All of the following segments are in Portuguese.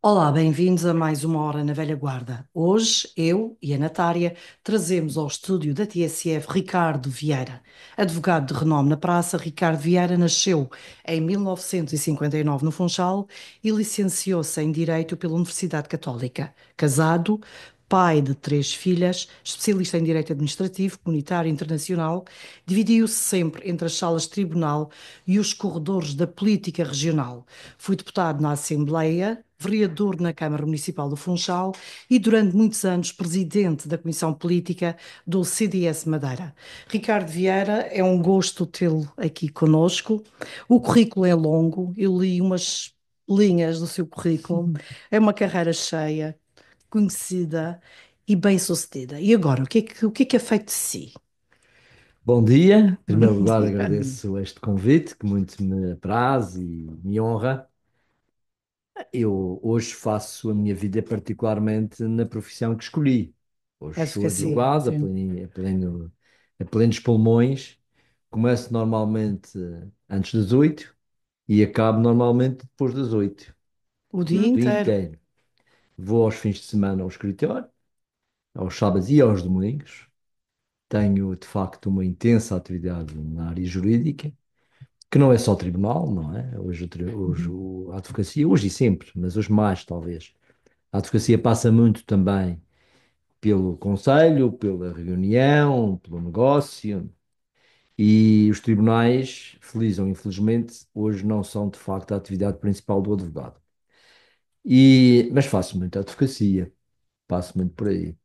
Olá, bem-vindos a mais uma hora na velha guarda. Hoje, eu e a Natália trazemos ao estúdio da TSF Ricardo Vieira. Advogado de renome na praça, Ricardo Vieira nasceu em 1959 no Funchal e licenciou-se em Direito pela Universidade Católica. Casado, pai de três filhas, especialista em Direito Administrativo, Comunitário e Internacional, dividiu-se sempre entre as salas de tribunal e os corredores da política regional. Foi deputado na Assembleia, vereador na Câmara Municipal do Funchal e, durante muitos anos, presidente da Comissão Política do CDS Madeira. Ricardo Vieira, é um gosto tê-lo aqui conosco. O currículo é longo, eu li umas linhas do seu currículo. É uma carreira cheia, conhecida e bem-sucedida. E agora, o que é feito de si? Bom dia. Em primeiro Bom lugar, dia. agradeço este convite, que muito me apraz e me honra. Eu hoje faço a minha vida particularmente na profissão que escolhi. Hoje sou Advocacia, advogado sim. a plenos pulmões. Começo normalmente antes das 8 e acabo normalmente depois das 8, O dia o dia inteiro. inteiro. Vou aos fins de semana ao escritório, aos sábados e aos domingos. Tenho, de facto, uma intensa atividade na área jurídica, que não é só tribunal, não é? A advocacia, hoje e sempre, mas hoje mais talvez. A advocacia passa muito também pelo conselho, pela reunião, pelo negócio, e os tribunais, feliz ou infelizmente, hoje não são de facto a atividade principal do advogado. Mas faço muita advocacia, passo muito por aí.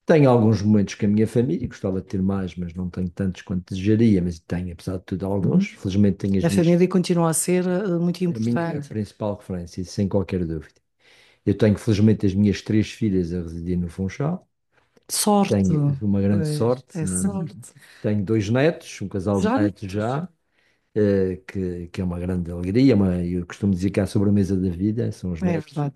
Tenho alguns momentos com a minha família, gostava de ter mais, mas não tenho tantos quanto desejaria, mas tenho, apesar de tudo, alguns. Felizmente tenho as A minhas família continua a ser muito a minha importante. principal referência, sem qualquer dúvida. Eu tenho, felizmente, as minhas três filhas a residir no Funchal. Sorte, Tenho uma grande pois, sorte, é sorte. tenho dois netos, um casal de Já netos já, que é uma grande alegria. Eu costumo dizer que há a sobremesa da vida, são os é netos. verdade.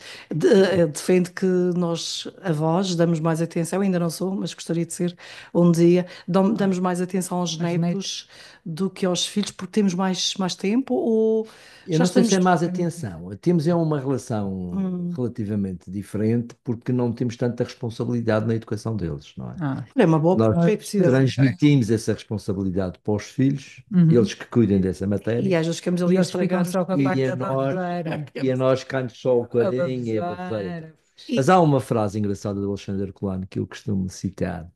Defende que nós, avós, damos mais atenção, ainda não sou, mas gostaria de ser um dia, damos mais atenção aos Os netos. netos do que aos filhos, porque temos mais tempo ou Eu já não sei se estamos. é mais atenção. Temos uma relação Hum, relativamente diferente porque não temos tanta responsabilidade na educação deles, não é? Ah, é uma boa Nós perspectiva. transmitimos essa responsabilidade para os filhos, uhum. eles que cuidem dessa E matéria. às vezes ficamos E ali a eles ficam estragar. só com a E parte a da nós, baboseira. e a nós cai só o A carinho e a baboseira. baboseira. Mas E, há uma frase engraçada do Alexandre Herculano que eu costumo citar,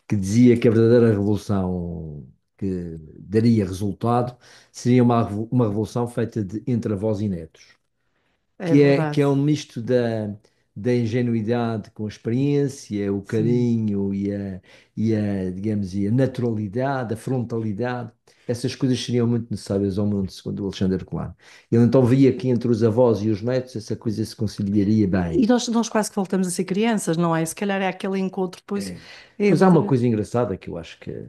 que dizia que a verdadeira revolução que daria resultado seria uma revolução feita entre avós e netos, é que é verdade. um misto da ingenuidade com a experiência, o Sim. carinho digamos, e a naturalidade, a frontalidade. Essas coisas seriam muito necessárias ao mundo, segundo o Alexandre Herculano. Ele então via que entre os avós e os netos essa coisa se conciliaria bem. E nós quase que voltamos a ser crianças, não é? Se calhar é aquele encontro depois É. Pois há uma entre. coisa engraçada que eu acho que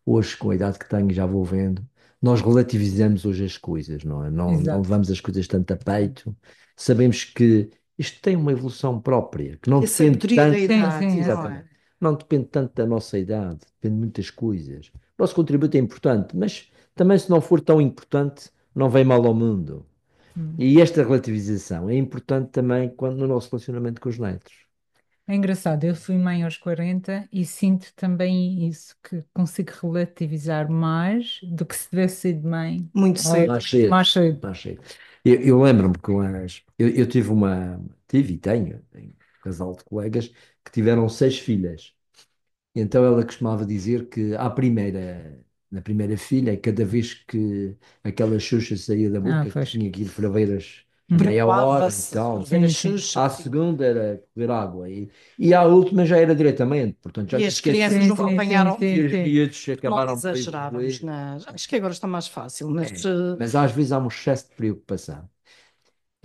hoje, com a idade que tenho, já vou vendo, nós relativizamos hoje as coisas, não é? Não Exato. levamos as coisas tanto a peito. Sabemos que isto tem uma evolução própria, que não E a depende sabedoria da tanto, Sim, idade, sim, é não assim. é? exatamente, não depende tanto da nossa idade, depende de muitas coisas. O nosso contributo é importante, mas também se não for tão importante, não vem mal ao mundo. Hum. E esta relativização é importante também quando no nosso relacionamento com os netos. É engraçado, eu fui mãe aos 40 e sinto também isso, que consigo relativizar mais do que se tivesse sido mãe Muito cedo. Mais cedo, mais cedo. mais cedo. Eu lembro-me que eu tive e tenho um casal de colegas que tiveram seis filhas. E então ela costumava dizer que na primeira filha, cada vez que aquela Xuxa saía da Ah, boca, que pois. tinha que ir ferveiras Hum. meia hora e Preocupava-se tal. em ver a Sim, sim. Xuxa. À segunda era beber água e à última já era diretamente, portanto já E te as crianças esquecias Sim, não sim, sim, apanharam. e sim, os sim. miúdos Não acabaram por exagerávamos evoluir. nas. Acho que agora está mais fácil, mas Mas às vezes há um excesso de preocupação.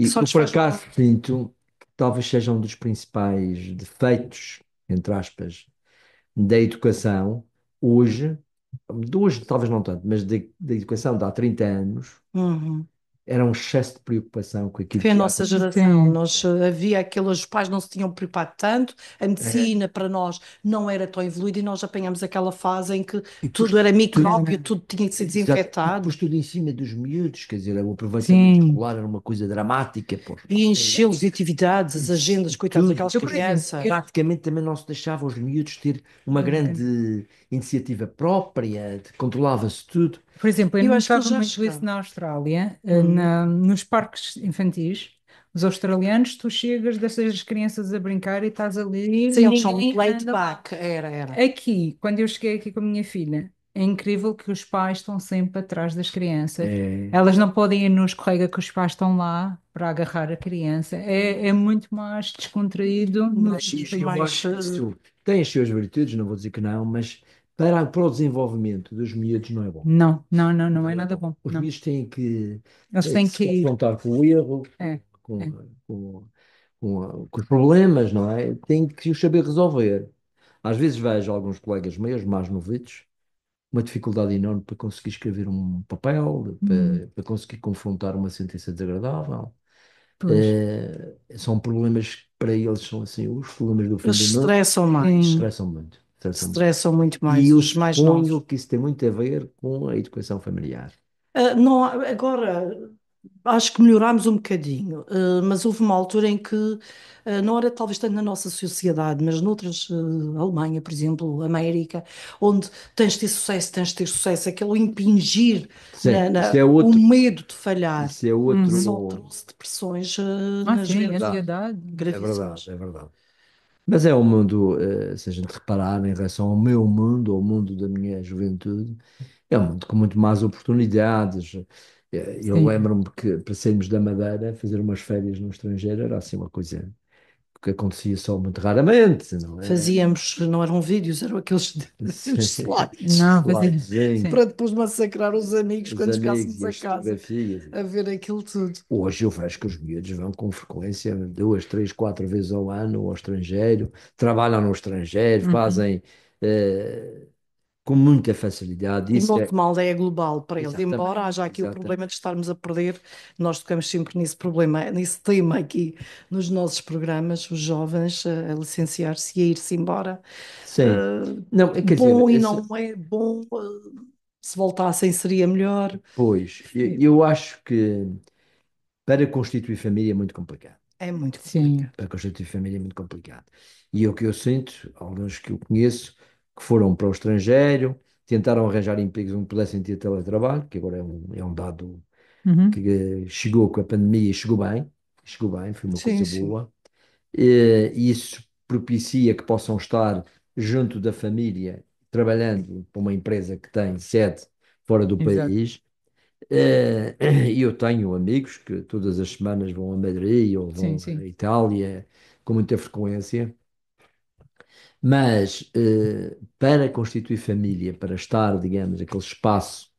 que E só eu, lhes por faz acaso, mal. sinto que talvez seja um dos principais defeitos, entre aspas, da educação hoje, de hoje talvez não tanto, mas da educação de há 30 anos, Uhum. era um excesso de preocupação com aquilo Foi a que ia nossa acontecer. geração. Sim, Nós havia aqueles, os pais não se tinham preocupado tanto, a É. medicina para nós não era tão evoluída e nós apanhamos aquela fase em que E tudo era tudo, micróbio, exatamente. tudo tinha que ser exato, e desinfetado depois tudo em cima dos miúdos, quer dizer, o aproveitamento Sim. escolar era uma coisa dramática, pô. e encheu-los de atividades, as agendas, E coitados tudo. daquelas Eu, por exemplo, crianças. Praticamente também não se deixava os miúdos ter uma grande iniciativa própria, controlava-se tudo. por exemplo, eu Eu acho que eles notava já muito isso chegaram. na Austrália, Hum. nos parques infantis. Os australianos, tu chegas, deixas as crianças a brincar e estás ali e Sim, eles são ninguém muito laid anda lá. back, era. Aqui, quando eu cheguei aqui com a minha filha, é incrível que os pais estão sempre atrás das crianças. É, Elas não podem ir no escorrega que os pais estão lá para agarrar a criança. É muito mais descontraído nos Mas outros eu países. acho que isso tem as suas virtudes, não vou dizer que não, mas para o desenvolvimento dos miúdos não é bom. Não, não, não, não é Não é nada bom. bom. Os Não. miúdos têm Eles que têm se que ir. confrontar com o erro, É, com, é. com, com os problemas, não é? Têm que os saber resolver. Às vezes vejo alguns colegas meus, mais novitos, uma dificuldade enorme para conseguir escrever um papel, Hum, para conseguir confrontar uma sentença desagradável. pois. São problemas que para eles são assim, os problemas do fim eles do se mundo, estressam mais, Sim, estressam muito, se estressam muito. estressam muito E mais, eu os mais suponho novos. que isso tem muito a ver com a educação familiar. Não, agora acho que melhorámos um bocadinho, mas houve uma altura em que não era talvez tanto na nossa sociedade, mas noutras, Alemanha, por exemplo, América, onde tens de ter sucesso, aquele impingir, Sim, isso é o outro, medo de falhar, isso é uhum. só outro, trouxe depressões, Ah, na é sim, juventude, verdade, ansiedade. é verdade, gravíssimas. é verdade. Mas é um mundo, se a gente reparar em relação ao meu mundo, ao mundo da minha juventude, é um mundo com muito mais oportunidades. Eu Sim. lembro-me que para sairmos da Madeira, fazer umas férias no estrangeiro era assim uma coisa que acontecia só muito raramente, não é? Fazíamos, não eram vídeos, eram aqueles os slides, Não, fazer. Slidezinho, Sim. para depois massacrar os amigos os quando amigos chegássemos e a as casa fotografias. a ver aquilo tudo. Hoje eu vejo que os miúdos vão com frequência duas, três, quatro vezes ao ano ao estrangeiro, trabalham no estrangeiro, Uhum. fazem com muita facilidade. E Isso muito é mal é global para eles, embora exatamente, haja aqui o problema de exatamente. estarmos a perder, nós tocamos sempre nesse problema, nesse tema aqui nos nossos programas, os jovens a licenciar-se e a ir-se embora. Sim. Não, quer dizer, Bom e não é bom, se voltassem seria melhor. pois, Sim. eu acho que para constituir família é muito complicado. É muito Sim. complicado. Para constituir família é muito complicado. E é o que eu sinto, alguns que eu conheço, que foram para o estrangeiro, tentaram arranjar empregos onde pudessem ter teletrabalho, que agora é um dado que Uhum. chegou com a pandemia e chegou bem, foi uma Sim, coisa sim. boa. E isso propicia que possam estar junto da família, trabalhando para uma empresa que tem sede fora do Exato. país. E eu tenho amigos que todas as semanas vão a Madrid ou Sim, vão a sim. Itália com muita frequência, mas para constituir família, para estar, digamos, aquele espaço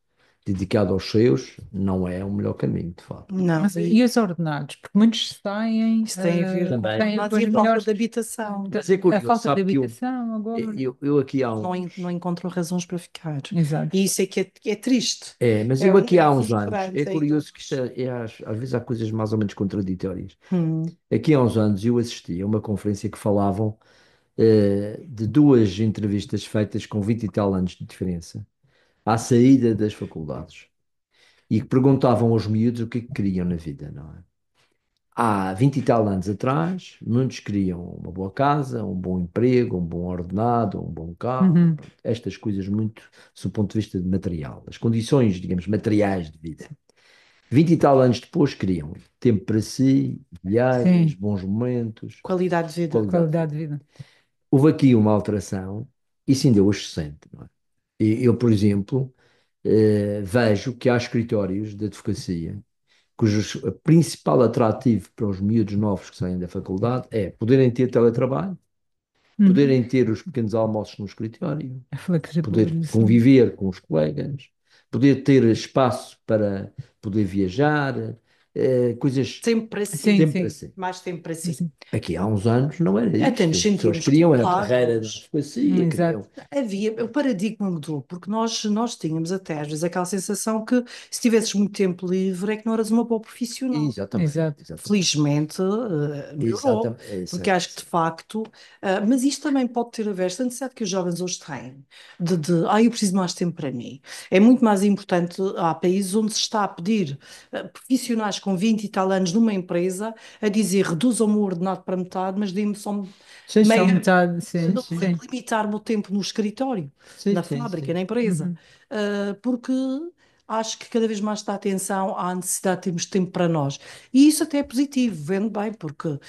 dedicado aos seus, não é o melhor caminho, de facto. Não, Mas e os ordenados? Porque muitos saem, isso tem a ver com Também. têm ordenados e depois a falta melhores. de habitação. Mas é A curioso, falta de sabe que eu, habitação agora. eu, eu aqui há Não, uns, não encontram razões para ficar. Exato. E isso é que é triste. mas É, eu aqui é há uns anos, é frustrante ainda. curioso que isto às vezes há coisas mais ou menos contraditórias. Hum, Aqui há uns anos eu assisti a uma conferência que falavam de duas entrevistas feitas com 20 e tal anos de diferença, à saída das faculdades, e que perguntavam aos miúdos o que é que queriam na vida, não é? Há 20 e tal anos atrás, muitos queriam uma boa casa, um bom emprego, um bom ordenado, um bom carro, Uhum. pronto, estas coisas muito do ponto de vista de material, as condições, digamos, materiais de vida. 20 e tal anos depois queriam tempo para si, viagens, Sim. bons momentos, qualidade de vida. qualidade de Qualidade vida. de vida. Houve aqui uma alteração, e isso ainda hoje se sente, não é? Eu, por exemplo, vejo que há escritórios de advocacia cujo principal atrativo para os miúdos novos que saem da faculdade é poderem ter teletrabalho, Uhum. poderem ter os pequenos almoços no escritório, A poder flexibilização. conviver com os colegas, poder ter espaço para poder viajar, coisas Tempo para Sim, si, sempre sim. assim. mais tempo para si. Sim. Aqui há uns anos não era Até isto. nos As pessoas sentimos queriam a carreira da estimulados. advocacia, queriam. Exato. O paradigma mudou, porque nós tínhamos até às vezes aquela sensação que se tivesses muito tempo livre é que não eras uma boa profissional. Exatamente, Exato. exatamente. Felizmente, melhorou, Exatamente, é isso porque é. acho que de facto, mas isto também pode ter a ver, esta necessidade que os jovens hoje têm, eu preciso mais tempo para mim. É muito mais importante, há países onde se está a pedir profissionais com 20 e tal anos numa empresa a dizer reduzam-me o ordenado para metade, mas deem-me só Sim, Só sim, meia, metade, sim, sim, sim, sim. limitar o meu tempo no escritório, sim, na sim, fábrica, sim. na empresa. Uhum. Porque acho que cada vez mais está atenção à necessidade de termos tempo para nós. E isso até é positivo, vendo bem, porque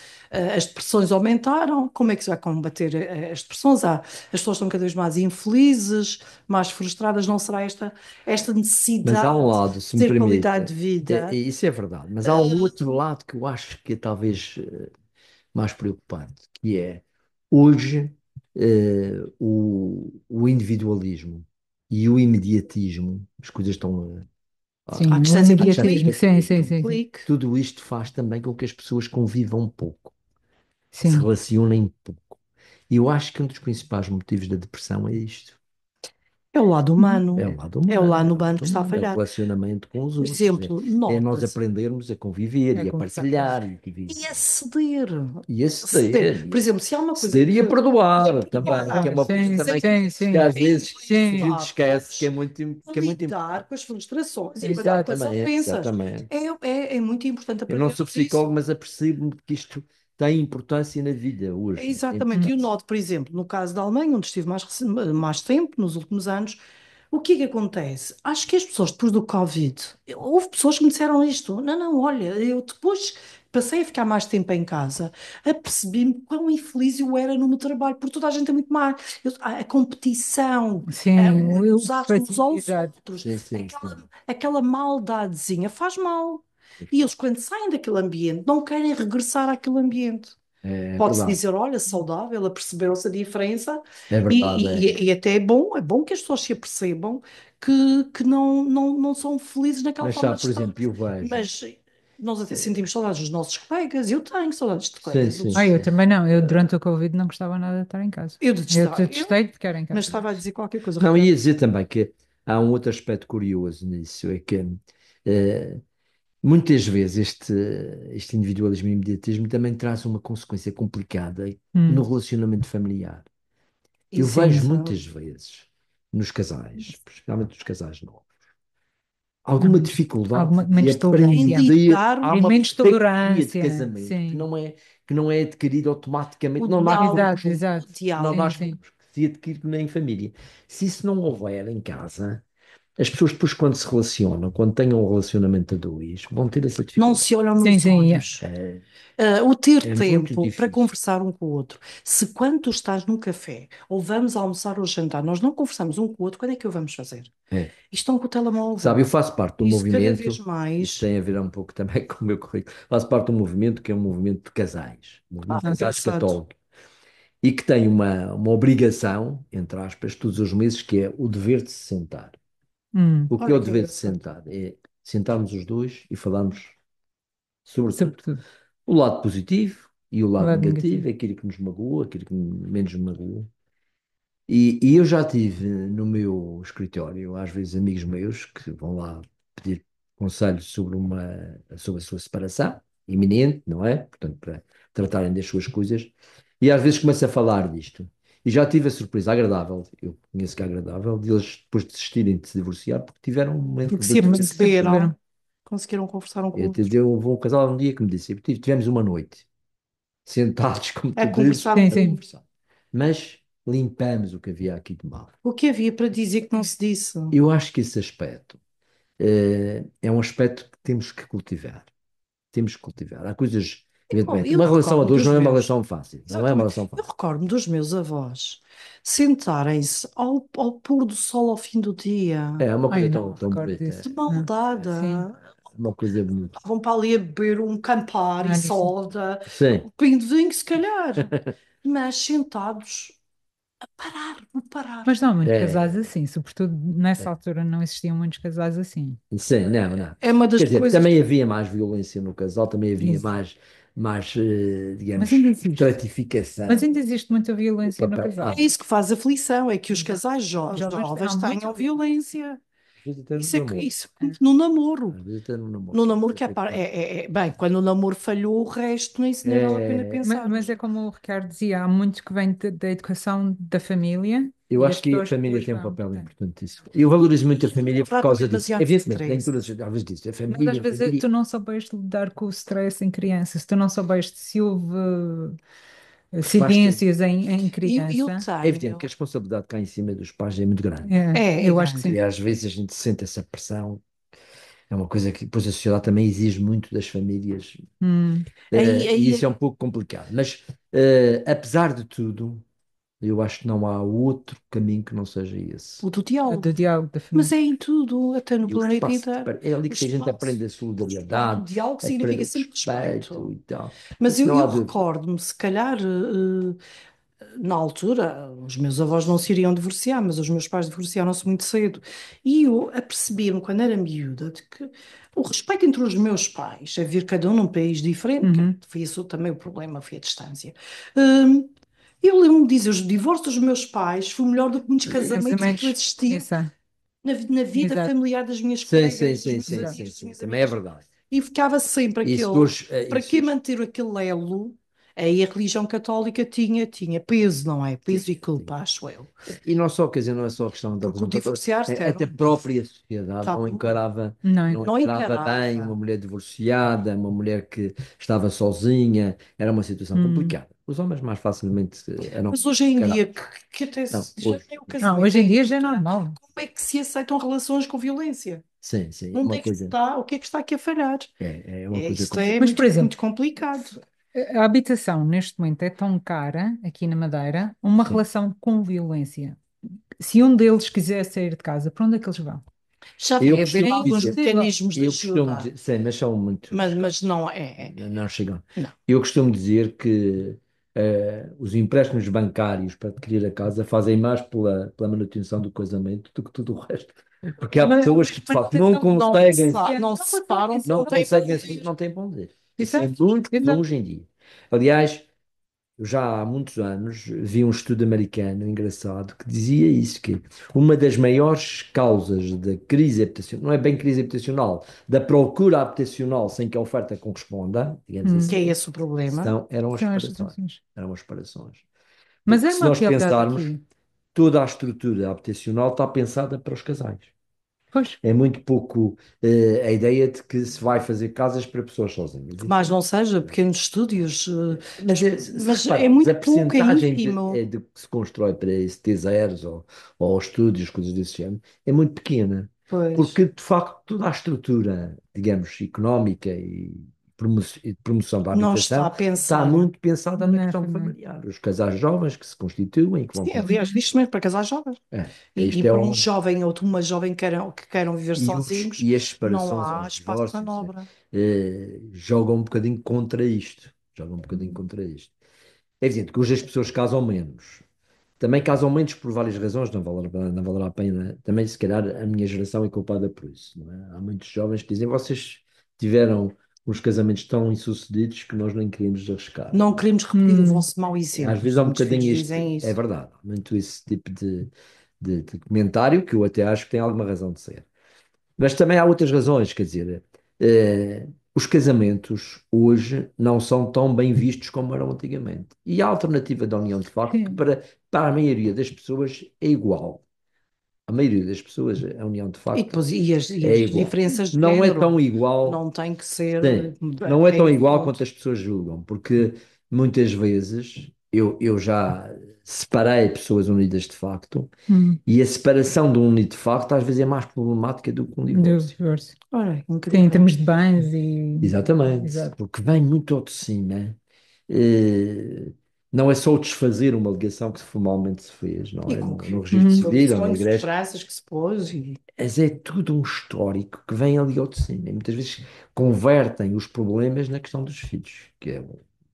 as depressões aumentaram. Como é que se vai combater as depressões? As pessoas estão cada vez mais infelizes, mais frustradas. Não será esta Mas há um necessidade lado, de se me ter qualidade permite, de vida? isso é verdade, mas há um outro lado que eu acho que é talvez mais preocupante, que é hoje o individualismo e o imediatismo, as coisas estão À Sim, o distância de à um distância imediatismo, de clique, sim, clique. sim, um sim, sim. clique. Tudo isto faz também com que as pessoas convivam um pouco, se Sim. relacionem pouco. E eu acho que um dos principais motivos da depressão é isto. É o lado Uhum. humano. É o lado É o humano, é lado o humano lado que está a humano, é o falhar. relacionamento com os Por outros, exemplo, é nós nota-se. aprendermos a conviver É e a conversar. partilhar E a ceder. e a Ceder. ceder, Por exemplo, se há uma coisa ceder e a que. E a perdoar também, que é perdoar. uma coisa Sim, também sim, que sim, às vezes a sim. gente esquece que é muito Lidar importante. com as frustrações e lidar com as Exato. Exatamente, ofensas. exatamente. É muito importante Eu não sou aprendermos isso. psicólogo, mas apercebo-me que isto tem importância na vida hoje. Tem Exatamente. Hum. E o importância. noto, por exemplo, no caso da Alemanha, onde estive mais tempo, nos últimos anos, o que é que acontece? Acho que as pessoas, depois do Covid, houve pessoas que me disseram isto. Não, não, olha, eu depois passei a ficar mais tempo em casa, apercebi-me quão infeliz eu era no meu trabalho, porque toda a gente é muito má. A competição, Sim, o eu, usar uns aos exato. outros, Sim, sim, sim. aquela maldadezinha faz mal. E eles, quando saem daquele ambiente, não querem regressar àquele ambiente. É Pode-se verdade. dizer, olha, saudável, apercebeu-se a diferença É verdade. e até é bom que as pessoas se apercebam que não são felizes naquela Mas forma sabe, de por estar. exemplo, eu vejo. Mas nós até sentimos saudades dos nossos colegas, eu tenho saudades de Sim, colegas. sim, Eu sim. também não. Eu durante o Covid não gostava nada de estar em casa. Eu Eu detestava, detestei de ficar em mas casa. estava a dizer qualquer coisa, Não, Ricardo. ia dizer também que há um outro aspecto curioso nisso, é que eh, muitas vezes este individualismo e imediatismo também traz uma consequência complicada no Hum. relacionamento familiar. Eu vejo Sim. muitas vezes nos casais, principalmente nos casais novos, alguma Hum. dificuldade Alguma de menos Em tolerância. aprender. lidar Há E uma menos pedagogia de tolerância. casamento Sim. que não é adquirida automaticamente, o não nasce diálogo, Exato, connosco, o exato. não Sim, diálogo. nasce sim. connosco, se adquire nem em família. Se isso não houver em casa, as pessoas depois quando se relacionam, quando têm um relacionamento a dois, vão ter essa Não dificuldade. se olham Sim, nos sim. olhos. O ter É muito tempo para difícil. conversar um com o outro. Se quando tu estás num café ou vamos almoçar ou jantar, nós não conversamos um com o outro, quando é que o vamos fazer? É. Estão com o Sabe, telemóvel. eu faço parte do Isso cada vez movimento, isso mais. tem a ver um pouco também com o meu currículo, faço parte do movimento que é um movimento de casais, um movimento de casais Engraçado. católicos, e que tem uma obrigação, entre aspas, todos os meses, que é o dever de se sentar. O que é Olha o que dever de se engraçado. sentar? É sentarmos os dois e falarmos sobre tudo. Sobretudo. O lado positivo e o O lado lado negativo, negativo. aquilo que nos magoa, aquilo que menos nos magoa. E eu já tive no meu escritório, às vezes, amigos meus que vão lá pedir conselhos sobre a sua separação iminente, não é? Portanto, para tratarem das suas coisas. E às vezes começo a falar disto. E já tive a surpresa agradável, eu conheço que é agradável, de eles depois desistirem de se divorciar porque tiveram um momento Porque de se abertura. Se aperceberam, perceberam. conseguiram conversar um com o Eu, outro. houve um casal um dia que me disse, tivemos uma noite, sentados, como A tu dizes, conversar um Sim, a com o sim. outro. conversar. Mas limpamos o que havia aqui de mal. O que havia para dizer que não se disse? Eu acho que esse aspecto é um aspecto que temos que cultivar. Temos que cultivar. Há coisas, evidentemente, Eu uma relação a recordo dois dos não é uma meus. relação fácil. Não é uma Exatamente. relação Eu fácil. recordo-me dos meus avós sentarem-se ao pôr do sol ao fim do dia, É uma coisa Não tão, me tão recordo bonita. de disso. mão Sim. dada. É uma coisa bonita. Vão para ali a beber um Campari, Disso. soda, Sim. um pingo de vinho, se calhar, mas sentados. parar. Mas não há muitos É, casais assim, sobretudo nessa altura não existiam muitos casais assim. sim, não, não. É uma das Quer dizer, coisas. também havia mais violência no casal, também havia Isso. mais, Mas ainda digamos, existe. Mas estratificação ainda existe muita do violência no papel. casal. É isso que faz aflição, é que os casais Jovens, há jovens muita tenham violência. Às vezes até no Isso é namoro. isso no namoro. Às vezes até no namoro. No namoro que é, bem, quando o namoro falhou, o resto nem vale a pena É, Mas pensarmos. é como o Ricardo dizia, há muito que vem da educação da família eu e as acho que a pessoas família depois tem um vão. papel É. importantíssimo. Eu valorizo muito a família por Trata-me causa disso. demasiado Evidentemente, nem stress. todas as vezes disso. A Mas às família, a vezes família. tu não soubeste lidar com o stress em criança, se tu não soubeste se houve Os pais têm. acidências em Eu criança, É evidente que a tenho. responsabilidade cá em cima dos pais é muito grande. É eu acho que grande. sim. E às vezes a gente sente essa pressão. É uma coisa que depois a sociedade também exige muito das famílias. Hum, E Aí isso é um pouco complicado. Mas, apesar de tudo, eu acho que não há outro caminho que não seja esse. o do é do diálogo. diálogo da Mas família. é em tudo, até no E o planeta espaço inteiro. é ali O que a gente espaço. aprende a O solidariedade, diálogo aprende significa o sempre respeito respeito. e tal. Mas Isso não há eu dúvida. recordo-me, se calhar, na altura, os meus avós não se iriam divorciar, mas os meus pais divorciaram-se muito cedo. E eu apercebi-me, quando era miúda, de que o respeito entre os meus pais, a vir cada um num país diferente, que Uhum. foi isso também o problema, foi a distância. Hum, eu lembro-me de dizer, o divórcio dos meus pais foi melhor do que muitos casamentos que eu Casamentos, assisti exato, na vida exato, familiar das minhas Sim, sim, colegas, dos sim, meus sim, exato. sim, amigos, das sim. minhas Também é amigas. verdade. E ficava sempre Isso aquele, hoje, para isso que hoje. manter aquele elo? Aí a religião católica tinha peso, não é? Sim, Peso e sim. culpa, acho eu. E não só, quer dizer, não é só a questão da Porque o religião católica, divorciar-te até a própria sociedade tá, Não é? não não encarava bem uma encarava. mulher divorciada, uma mulher que estava sozinha, era uma situação Hum. complicada. Os homens mais facilmente eram Mas hoje em dia, encarados. que até Não, já hoje, tem o Ah, casamento hoje é em dia já é importante, normal. como é que se aceitam relações com violência? sim, sim, é Onde uma é que coisa, está? O que é que está aqui a falhar? é uma coisa Isto é complicada. Mas, por exemplo, muito complicado. a habitação neste momento é tão cara aqui na Madeira, uma Sim. relação com violência. Se um deles quiser sair de casa, para onde é que eles vão? Já Eu vai haver costumo alguns dizer, Impossível. mecanismos de eu costumo ajuda, dizer, sim, mas são muito. mas não é. Não chegam. Não. Eu costumo dizer que os empréstimos bancários para adquirir a casa fazem mais pela manutenção do casamento do que tudo o resto. Porque há Mas, pessoas que de facto não Não, conseguem, não se separam não porque têm conseguem, poder. não têm para onde ir. Isso é exato, muito comum exato. hoje em dia. Aliás, eu já há muitos anos vi um estudo americano engraçado que dizia isso, que uma das maiores causas da crise habitacional, não é bem crise habitacional, da procura habitacional sem que a oferta corresponda, digamos Que é assim, esse o problema. eram as São as separações. situações. Eram as separações. Mas Porque é se uma nós realidade pensarmos, aqui. toda a estrutura habitacional está pensada para os casais. Pois, É muito pouco a ideia de que se vai fazer casas para pessoas sozinhas. Que Isso mais não seja, pequenos estúdios, se mas é repararmos, a muito pouco, é percentagem ínfimo. de que se constrói para esse T0s ou estúdios, coisas desse género, é muito pequena. Pois, Porque, de facto, toda a estrutura, digamos, económica e de promoção da não está habitação a está pensar. muito pensada na não é questão família. familiar. Os casais jovens que se constituem, que vão Sim, aliás, Uhum. isto mesmo para casais jovens. E isto é para um um, jovem ou uma jovem que queiram viver sozinhos, e as não separações ou há os espaço de divórcios manobra. jogam um bocadinho contra isto. Jogam um bocadinho contra isto. É evidente que hoje as pessoas casam menos. Também casam menos por várias razões, não valerá a pena. Também, se calhar, a minha geração é culpada por isso, não é? Há muitos jovens que dizem: vocês tiveram uns casamentos tão insucedidos que nós nem queríamos arriscar. Não queremos repetir o Hum, vosso mau Às exemplo. vezes Os há um muitos filhos bocadinho isto, dizem é isso. verdade, há muito esse tipo de comentário que eu até acho que tem alguma razão de ser. Mas também há outras razões, quer dizer, os casamentos hoje não são tão bem vistos como eram antigamente. E a alternativa da união de facto, que sim. para a maioria das pessoas é igual. A maioria das pessoas, a união de E facto depois, e é as igual. diferenças de Não é tão género igual, não têm que ser sim, não é tão bem igual ponto. quanto as pessoas julgam, porque muitas vezes eu já separei pessoas unidas de facto, Hum, e a separação de um unido de facto às vezes é mais problemática do que um do divórcio. divórcio. Ora, Sim, em incrível. termos de bens e. Exatamente, Exato. porque vem muito ao de cima. Eh, não é só o desfazer uma ligação que formalmente se fez, não E é? com No que registro Uhum. civil ou na sonhos de igreja. esperanças que se pôs e Mas é tudo um histórico que vem ali ao de cima. E muitas vezes convertem os problemas na questão dos filhos, que é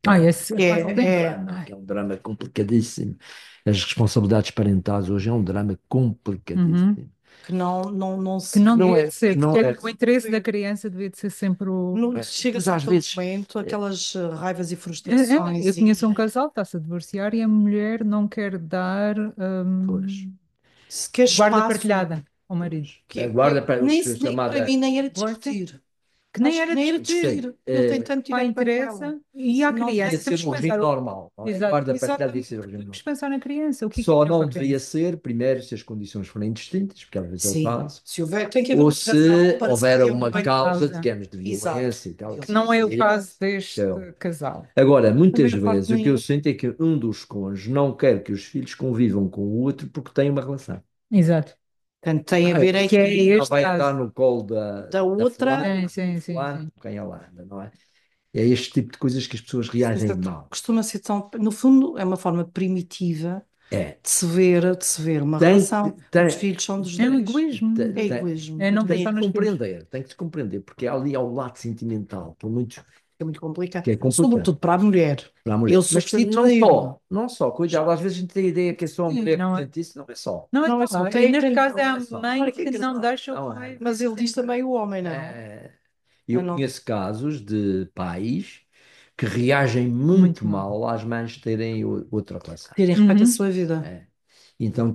Esse Que faz tempo. Que é um drama complicadíssimo. As responsabilidades parentais hoje é um drama complicadíssimo. que não Que se não Não devia é, de ser, que não porque é, o interesse da criança devia de ser sempre o. não chega-se mas às àquele vezes, momento, aquelas raivas e Eu frustrações conheço um e casal que está-se a divorciar e a mulher não quer dar pois, se quer guarda espaço, partilhada ao marido. a guarda para nem, a nem para chamada. mim nem era Guarda, discutir. que nem Acho que era nem era Sim, discutir. discutir. Ele tem tanto Pá, direito quanto ela. interessa. E à Não devia criança, ser temos um que regime pensar. normal, não é? A Exato, guarda partilhada devia exatamente. ser um regime temos que normal. pensar na criança. O que é Só melhor para não a deveria criança? ser, primeiro, se as condições forem distintas, porque às vezes é o Sim, caso, se houver, tem que haver ou uma razão se para se houver ter uma Uma causa, causa. digamos, de Exato. violência e tal. Que não é o caso Então, deste casal. agora, A muitas maior parte vezes o que eu nem. sinto é que um dos cônjuges não quer que os filhos convivam com o outro porque têm uma relação. Exato. Portanto, tem a ver é Que é que Ela este vai andar caso. no colo da, da da outra. fulana, Sim, do sim, fulano, sim. com quem ela anda, não é? É este tipo de coisas que as pessoas reagem mal. Costuma ser tão. No fundo, é uma forma primitiva É, de se ver uma tem, relação. Os tem, filhos são dos É um dois. egoísmo. É tem, egoísmo. É não tem pensar que nos filhos. compreender, tem que se compreender, porque ali há o lado sentimental, por muito É muito complicado. que é complicado Sobretudo para a mulher. para a mulher. Eu Mas não substituí-me. só, não só, cuidado, às vezes a gente tem a ideia que é só a Sim, mulher que não é? sente isso, não é só. Não é Não é só. só. E neste Tem. caso é Não a é só. mãe Olha que que não engraçado. deixa o Não é. pai ver Mas ele diz sempre. também o homem, não. É, Eu eu não. conheço casos de pais que reagem muito Muito mal. mal às mães terem outra relação. Terem respeito à Uhum. sua vida. É. Então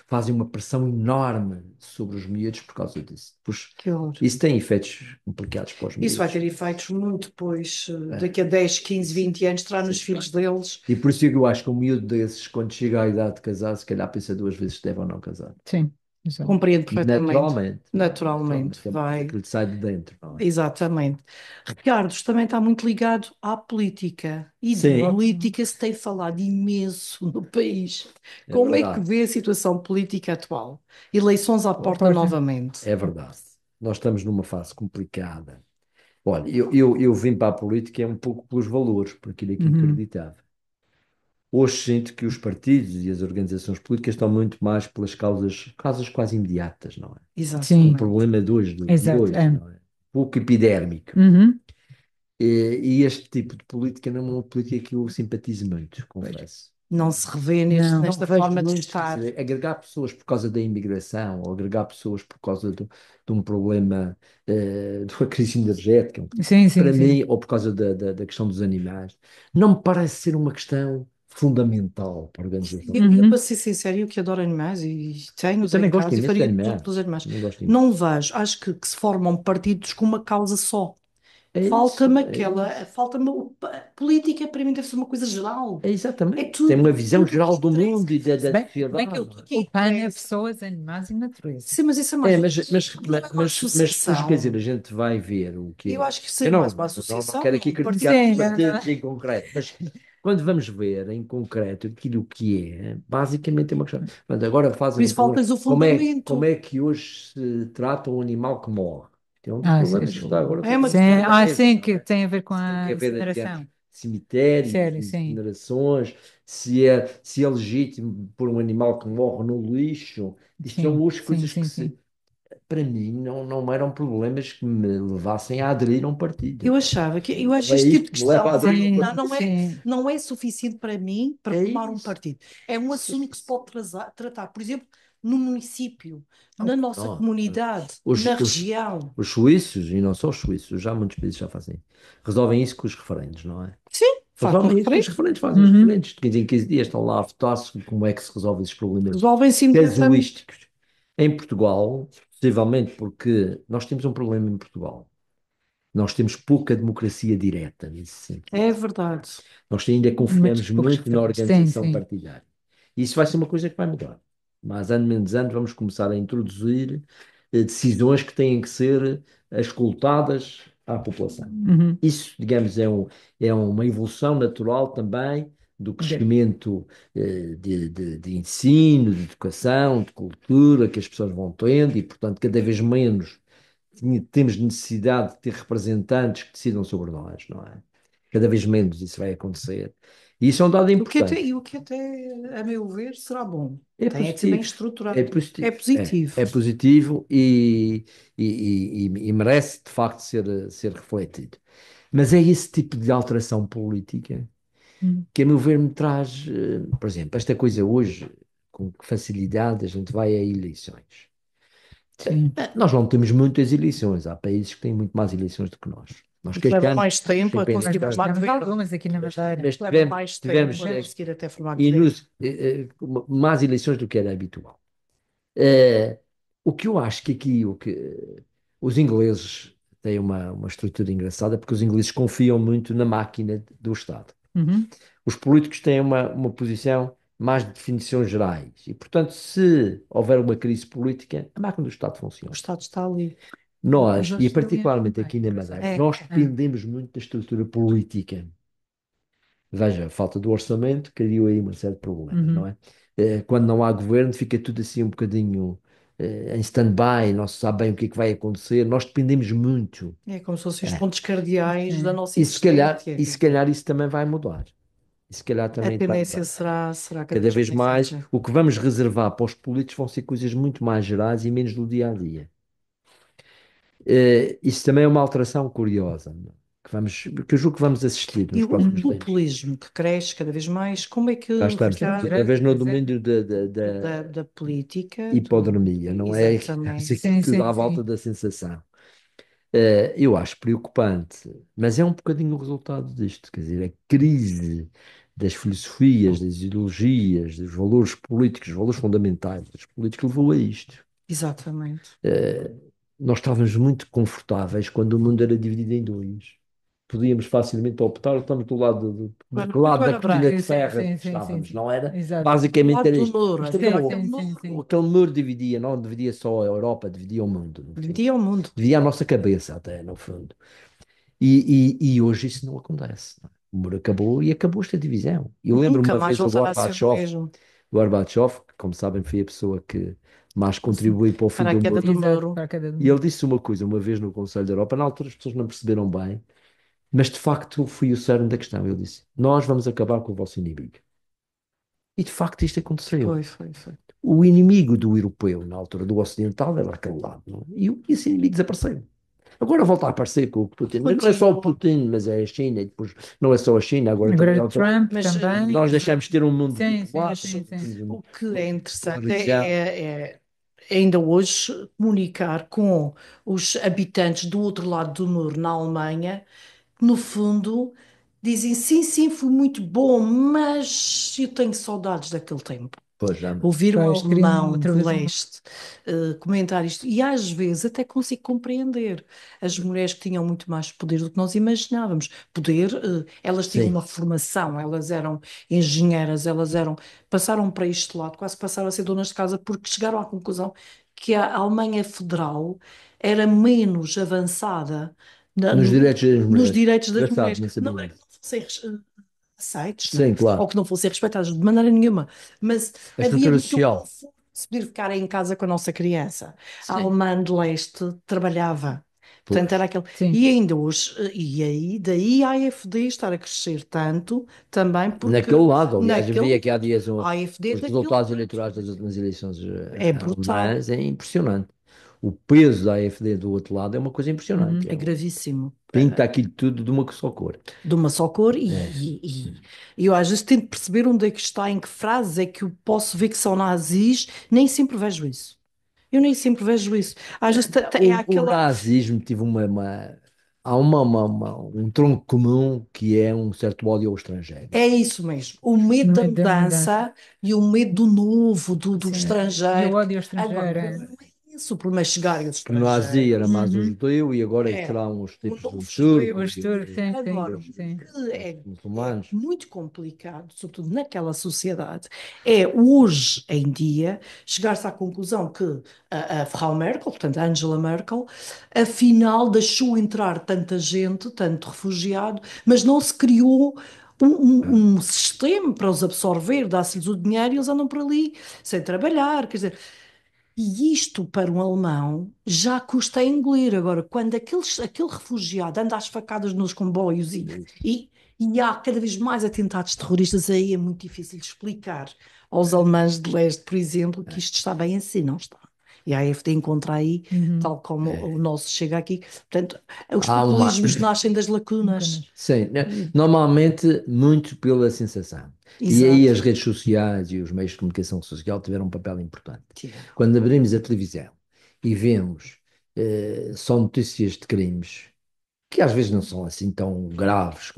fazem uma pressão enorme sobre os miúdos por causa disso. Pois, Que horror. isso tem efeitos complicados para os Isso vai ter miúdos. efeitos muito depois, É. daqui a 10, 15, 20 anos, terá nos filhos deles. E por isso é que eu acho que um miúdo desses, quando chega à idade de casar, se calhar pensa duas vezes se deve ou não casar. Sim, exato. Compreendo perfeitamente. Naturalmente. Naturalmente, É uma coisa vai. que lhe sai de dentro, não é? Exatamente. Ricardo também está muito ligado à política. E de Sim, política se tem falado imenso no país. é Como é que verdade. vê a situação política atual? Eleições à porta Forte. novamente. É verdade. Nós estamos numa fase complicada. Olha, eu vim para a política é um pouco pelos valores, por aquilo em que Uhum. acreditava. Hoje sinto que os partidos e as organizações políticas estão muito mais pelas causas quase imediatas, não é? Um Sim, Exatamente. problema de exato. hoje, não é? Pouco epidérmico. Uhum. E este tipo de política não é uma política que eu simpatizo muito, confesso. Não se revê Não. Não nesta vejo forma de muito, quer estar. dizer, agregar pessoas por causa da imigração, ou agregar pessoas por causa de um problema, de uma crise energética, Sim, sim, para sim. mim, ou por causa da questão dos animais, não me parece ser uma questão fundamental para a organização. Eu, para Uhum. ser sincero, eu que adoro animais e Eu tenho-os também em gosto casa e imenso de faria tudo animais, pelos animais. também gosto imenso. Não vejo, acho que se formam partidos com uma causa só. É isso, Falta-me é aquela, isso. falta-me, a política para mim deve ser uma coisa geral. É É exatamente. Tem tudo, uma visão tudo o que geral do interessa. mundo e da Se bem que sociedade. o, Não é? Que o PAN é interessa. pessoas, animais e natureza. Sim, mas isso é É, mais. Uma mas depois, quer dizer, associação. a gente vai ver o que Eu é. acho que Eu seria mais uma não associação, quero aqui um criticar partido Sim, os não, político. não. partidos em concreto, mas quando vamos ver em concreto aquilo que é, basicamente é uma questão. Portanto, agora Por fazem isso faltas o como fundamento. é que hoje se trata um animal que morre? É um dos Sim, problemas que está agora É com uma o sim, questão planeta, sim, não que é? tem a ver com Se tem que a haver, digamos, incineração. cemitérios, Sério, sim. incinerações, se é legítimo pôr um animal que morre no lixo. Isto são Sim, hoje sim, coisas que sim, sim. para mim não eram problemas que me levassem a aderir a um partido. eu acho É este tipo isto de que me leva a questão aderir a um Sim, partido. sim, não é suficiente para mim para É formar um isso. partido. É um assunto que se pode tratar, por exemplo, no município, na nossa Não. comunidade, Os, na os, região. os suíços, e não só os suíços, já muitos países já fazem, resolvem isso com os referendos, não é? Sim, faz um Resolvem isso com os referendo. referendos, fazem os uhum, referendos. De 15 em 15 dias estão lá a votar-se como é que se resolve esses problemas Resolvem-se imediatamente. casuísticos. Em Portugal, possivelmente porque nós temos um problema em Portugal. Nós temos pouca democracia direta nesse sentido. É verdade. Nós ainda muitos confiamos poucos muito na referentes. Sim, organização sim, partidária. E isso vai ser uma coisa que vai mudar. Mas ano menos ano vamos começar a introduzir decisões que têm que ser escutadas à população. uhum. Isso, digamos, é uma evolução natural também do De- crescimento de ensino, de educação, de cultura que as pessoas vão tendo e, portanto, cada vez menos temos necessidade de ter representantes que decidam sobre nós, não é? Cada vez menos isso vai acontecer. E isso é um dado importante. O que até, a meu ver, será bom. É Tem é de ser bem positivo. É estruturado. É positivo. positivo. É positivo e merece de facto ser refletido. Mas é esse tipo de alteração política Hum, que, a meu ver, me traz, por exemplo, esta coisa hoje, com que facilidade a gente vai a eleições. sim. Nós não temos muitas eleições, há países que têm muito mais eleições do que nós. Nós E que que este leva ano, mais tempo sem a pena Mas conseguir nós formar tivemos governo. algumas aqui na Madeira. mas Que leva tivemos, mais tempo tivemos a conseguir até formar governo. inus- mais eleições do que era habitual. Eh, o que eu acho que aqui, os ingleses têm uma estrutura engraçada, porque os ingleses confiam muito na máquina do Estado. Uhum. Os políticos têm uma posição mais de definições gerais. E, portanto, se houver uma crise política, a máquina do Estado O funciona. Estado está ali. Os Nós, e australianos particularmente também, aqui na por acaso. Madeira, É, nós Ah, dependemos muito da estrutura política. Veja, a falta do orçamento criou aí uma série de problemas, não uhum. é? Quando não há governo, fica tudo assim um bocadinho em stand-by, não se sabe bem o que é que vai acontecer. Nós dependemos muito. é como se fossem os É. pontos cardeais da Sim. nossa E se calhar, existência. e se calhar isso também vai mudar. E se calhar A também vai tendência mudar. será cada Cada vez vez mais mais, essa. o que vamos reservar para os políticos vão ser coisas muito mais gerais e menos do dia a dia. Isso também é uma alteração curiosa, não é? Que eu julgo que vamos assistir E nos o próximos tempos. populismo que cresce cada vez mais, como é que Já o estamos, estamos outra Ricardo, vez no Pois é. domínio da política, hipodromia, não é? Estamos exatamente, aqui Sim, tudo sim, à volta sim. da sensação. Eu acho preocupante, mas é um bocadinho o resultado disto, quer dizer, a crise das filosofias, das ideologias, dos valores políticos, dos valores fundamentais dos políticos levou a isto. exatamente. Eh, Nós estávamos muito confortáveis quando o mundo era dividido em dois. Podíamos facilmente optar, estamos do que lado da Agora cortina branco, de Sim, sim, ferro sim, sim, sim, estávamos, sim. não era? Exato. do Basicamente lado era do isto. muro, Isto havia Sim, acabou. sim, aquele sim, muro, sim. Aquele muro dividia, não dividia só a Europa, dividia o mundo, no fundo. dividia o mundo. Dividia a nossa cabeça até, no fundo. E hoje isso não acontece. Não é? O muro acabou e acabou esta divisão. Eu lembro Nunca uma mais vez o voltará a ser o mesmo. Gorbachev, que como sabem foi a pessoa que mais Sim. contribuiu para o fim Para a do queda muro. do Exato, muro. para cada E um. ele disse uma coisa uma vez no Conselho da Europa, na altura as pessoas não perceberam bem, mas de facto foi o cerne da questão. Ele disse: Nós vamos acabar com o vosso inimigo. E de facto isto aconteceu. Foi. O inimigo do europeu, na altura do ocidental, era aquele lado, não é? E esse inimigo desapareceu. Agora volta a aparecer com o Putin, mas não é só o Continua. Putin, mas é a China, e depois não é só a China, agora também Agora há outra. Trump Mas também. Nós deixamos de ter um mundo Sim, sim, bipolar, sim, acho sim. temos o que é uma interessante religião. ainda hoje comunicar com os habitantes do outro lado do muro, na Alemanha, que no fundo dizem sim, sim, foi muito bom, mas eu tenho saudades daquele tempo. Pois já não. Ouvir um Pois, queriam alemão outra de vez leste comentar isto, e às vezes até consigo compreender as mulheres que tinham muito mais poder do que nós imaginávamos. Poder, elas tinham Sim, uma formação, elas eram engenheiras, passaram para este lado, quase passaram a ser donas de casa, porque chegaram à conclusão que a Alemanha Federal era menos avançada na- nos no- direitos das nos mulheres. direitos das Engraçado, mulheres. não Não sabia é que isso. não fossem aceites, não é? Sim, Ou claro. que não fossem respeitados de maneira nenhuma, mas A havia estrutura muito social. conforto de poder ficar em casa com a nossa criança. A Sim. alemã de leste trabalhava. Portanto, Pois. era aquele. Sim. E ainda hoje, e aí, daí a AfD estar a crescer tanto, também Naquele porque lado, aliás, eu vi naquele aqui há dias a AfD os daquele resultados eleitorais das últimas eleições é brutal, alemãs, é impressionante. O peso da AfD do outro lado é uma coisa impressionante. Uhum. é gravíssimo. Pinta aquilo tudo de uma só cor. De uma só cor, É. e eu às vezes tento perceber onde é que está, em que frases é que eu posso ver que são nazis, nem sempre vejo isso. Eu nem sempre vejo isso. Às vezes é O aquela. nazismo tive há um tronco comum que é um certo ódio ao estrangeiro. É isso mesmo. O medo No da meio da mudança. mudança e o medo do novo, do Sim. E o estrangeiro. ódio ao Agora, o estrangeiro. problema não é isso. O problema é chegarem os Que no nazi era estrangeiros. mais um Uhum. judeu e agora É serão os o tipos novo dos judeu. turcos Os turcos, sim, sim, Agora, o sim. que é muçulmanos. muito complicado, sobretudo naquela sociedade, é hoje em dia chegar-se à conclusão que a Frau Merkel, portanto a Angela Merkel, afinal deixou entrar tanta gente, tanto refugiado, mas não se criou um sistema para os absorver, dá-se-lhes o dinheiro e eles andam por ali sem trabalhar, quer dizer, e isto para um alemão já custa a engolir. Agora, quando aquele refugiado anda às facadas nos comboios e, e há cada vez mais atentados terroristas, aí é muito difícil de explicar aos alemães de leste, por exemplo, que isto está bem assim, não está. E a AfD encontra aí, Uhum. tal como o nosso chega aqui. Portanto, os Há uma. populismos nascem das lacunas. Sim, né? Normalmente muito pela sensação. E aí as Exato. redes sociais e os meios de comunicação social tiveram um papel importante. Tiveram. Quando abrimos a televisão e vemos só notícias de crimes, que às vezes não são assim tão graves,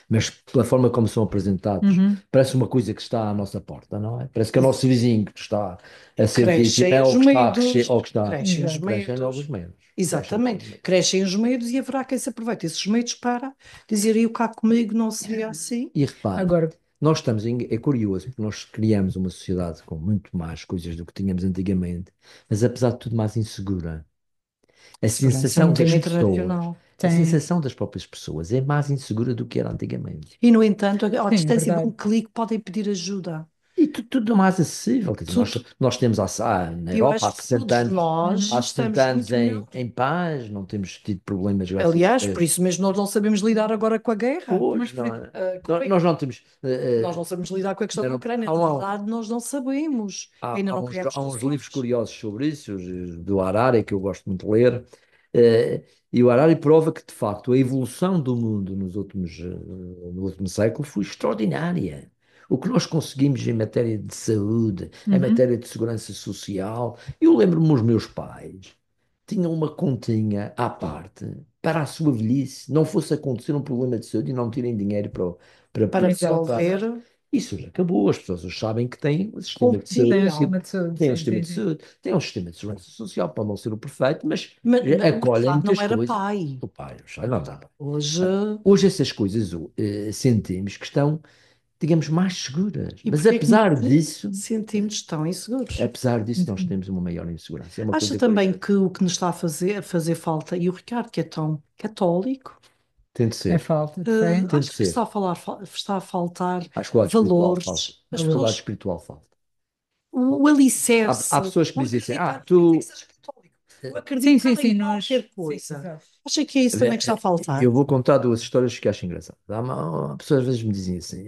mas pela forma como são apresentados, Uhum. parece uma coisa que está à nossa porta, não é? Parece que é o nosso vizinho que está a ser vítima, Crescem os ou que está a crescer, medos, ou que está crescem os Exato. crescendo alguns medos. menos. Crescem alguns Exatamente, menos. crescem os medos e haverá quem se aproveite esses medos para dizer eu cá comigo não seria assim. E repare, Agora, nós estamos é curioso, porque nós criamos uma sociedade com muito mais coisas do que tínhamos antigamente, mas apesar de tudo mais insegura. A Segurança sensação no das tema pessoas, internacional. a tem. sensação das próprias pessoas é mais insegura do que era antigamente. E, no entanto, à Sim, é distância de um verdade. clique podem pedir ajuda. E tudo mais acessível. Quer dizer, Tudo. nós temos na Eu Europa acho que todos nós há Uhum. 60 estamos anos muito melhor. em paz, não temos tido problemas graças a Aliás, por Deus. isso mesmo nós não sabemos lidar agora com a guerra. Pois, Mas não, foi. Como é nós não temos. Nós não sabemos lidar com a questão Ainda da não- Ucrânia. há, Na um- verdade, nós não sabemos. há, Ainda há não uns, criamos há uns livros soluções. curiosos sobre isso, do Harari, que eu gosto muito de ler, eh, e o Harari prova que, de facto, a evolução do mundo no último século foi extraordinária. O que nós conseguimos em matéria de saúde, em Uhum. matéria de segurança social, eu lembro-me os meus pais tinham uma continha à parte para a sua velhice, não fosse acontecer um problema de saúde e não tirem dinheiro Para Exato. resolver, isso já acabou, as pessoas hoje sabem que têm um sistema de sim, saúde, Tem o não. sistema de saúde. têm um Sim, sistema sim, de sim. saúde, têm um sistema de segurança social, pode não ser o perfeito, mas Mas o acolhem passado não muitas era coisas. pai. O pai, já não dá. Hoje, Hoje essas coisas sentimos que estão, digamos, mais seguras. e Mas porquê é que sentimos tão inseguros? apesar disso, nós Uhum. temos uma maior insegurança. É uma Acha coisa também curiosa. que o que nos está a fazer falta, e o Ricardo, que é tão católico, Tem de É ser, falta de fé. tem de acho que ser. está a faltar Acho que o lado espiritual falta. valores, as Acho que o lado pessoas, espiritual falta. o Há alicerce, pessoas que o me dizem assim, acreditar, não é que tu... seja católico, o Sim, sim, acreditar em sim, qualquer Sim, coisa. exato. Acha que é isso também que está a faltar? Eu vou contar duas histórias que acho engraçadas. Há pessoas às vezes me dizem assim,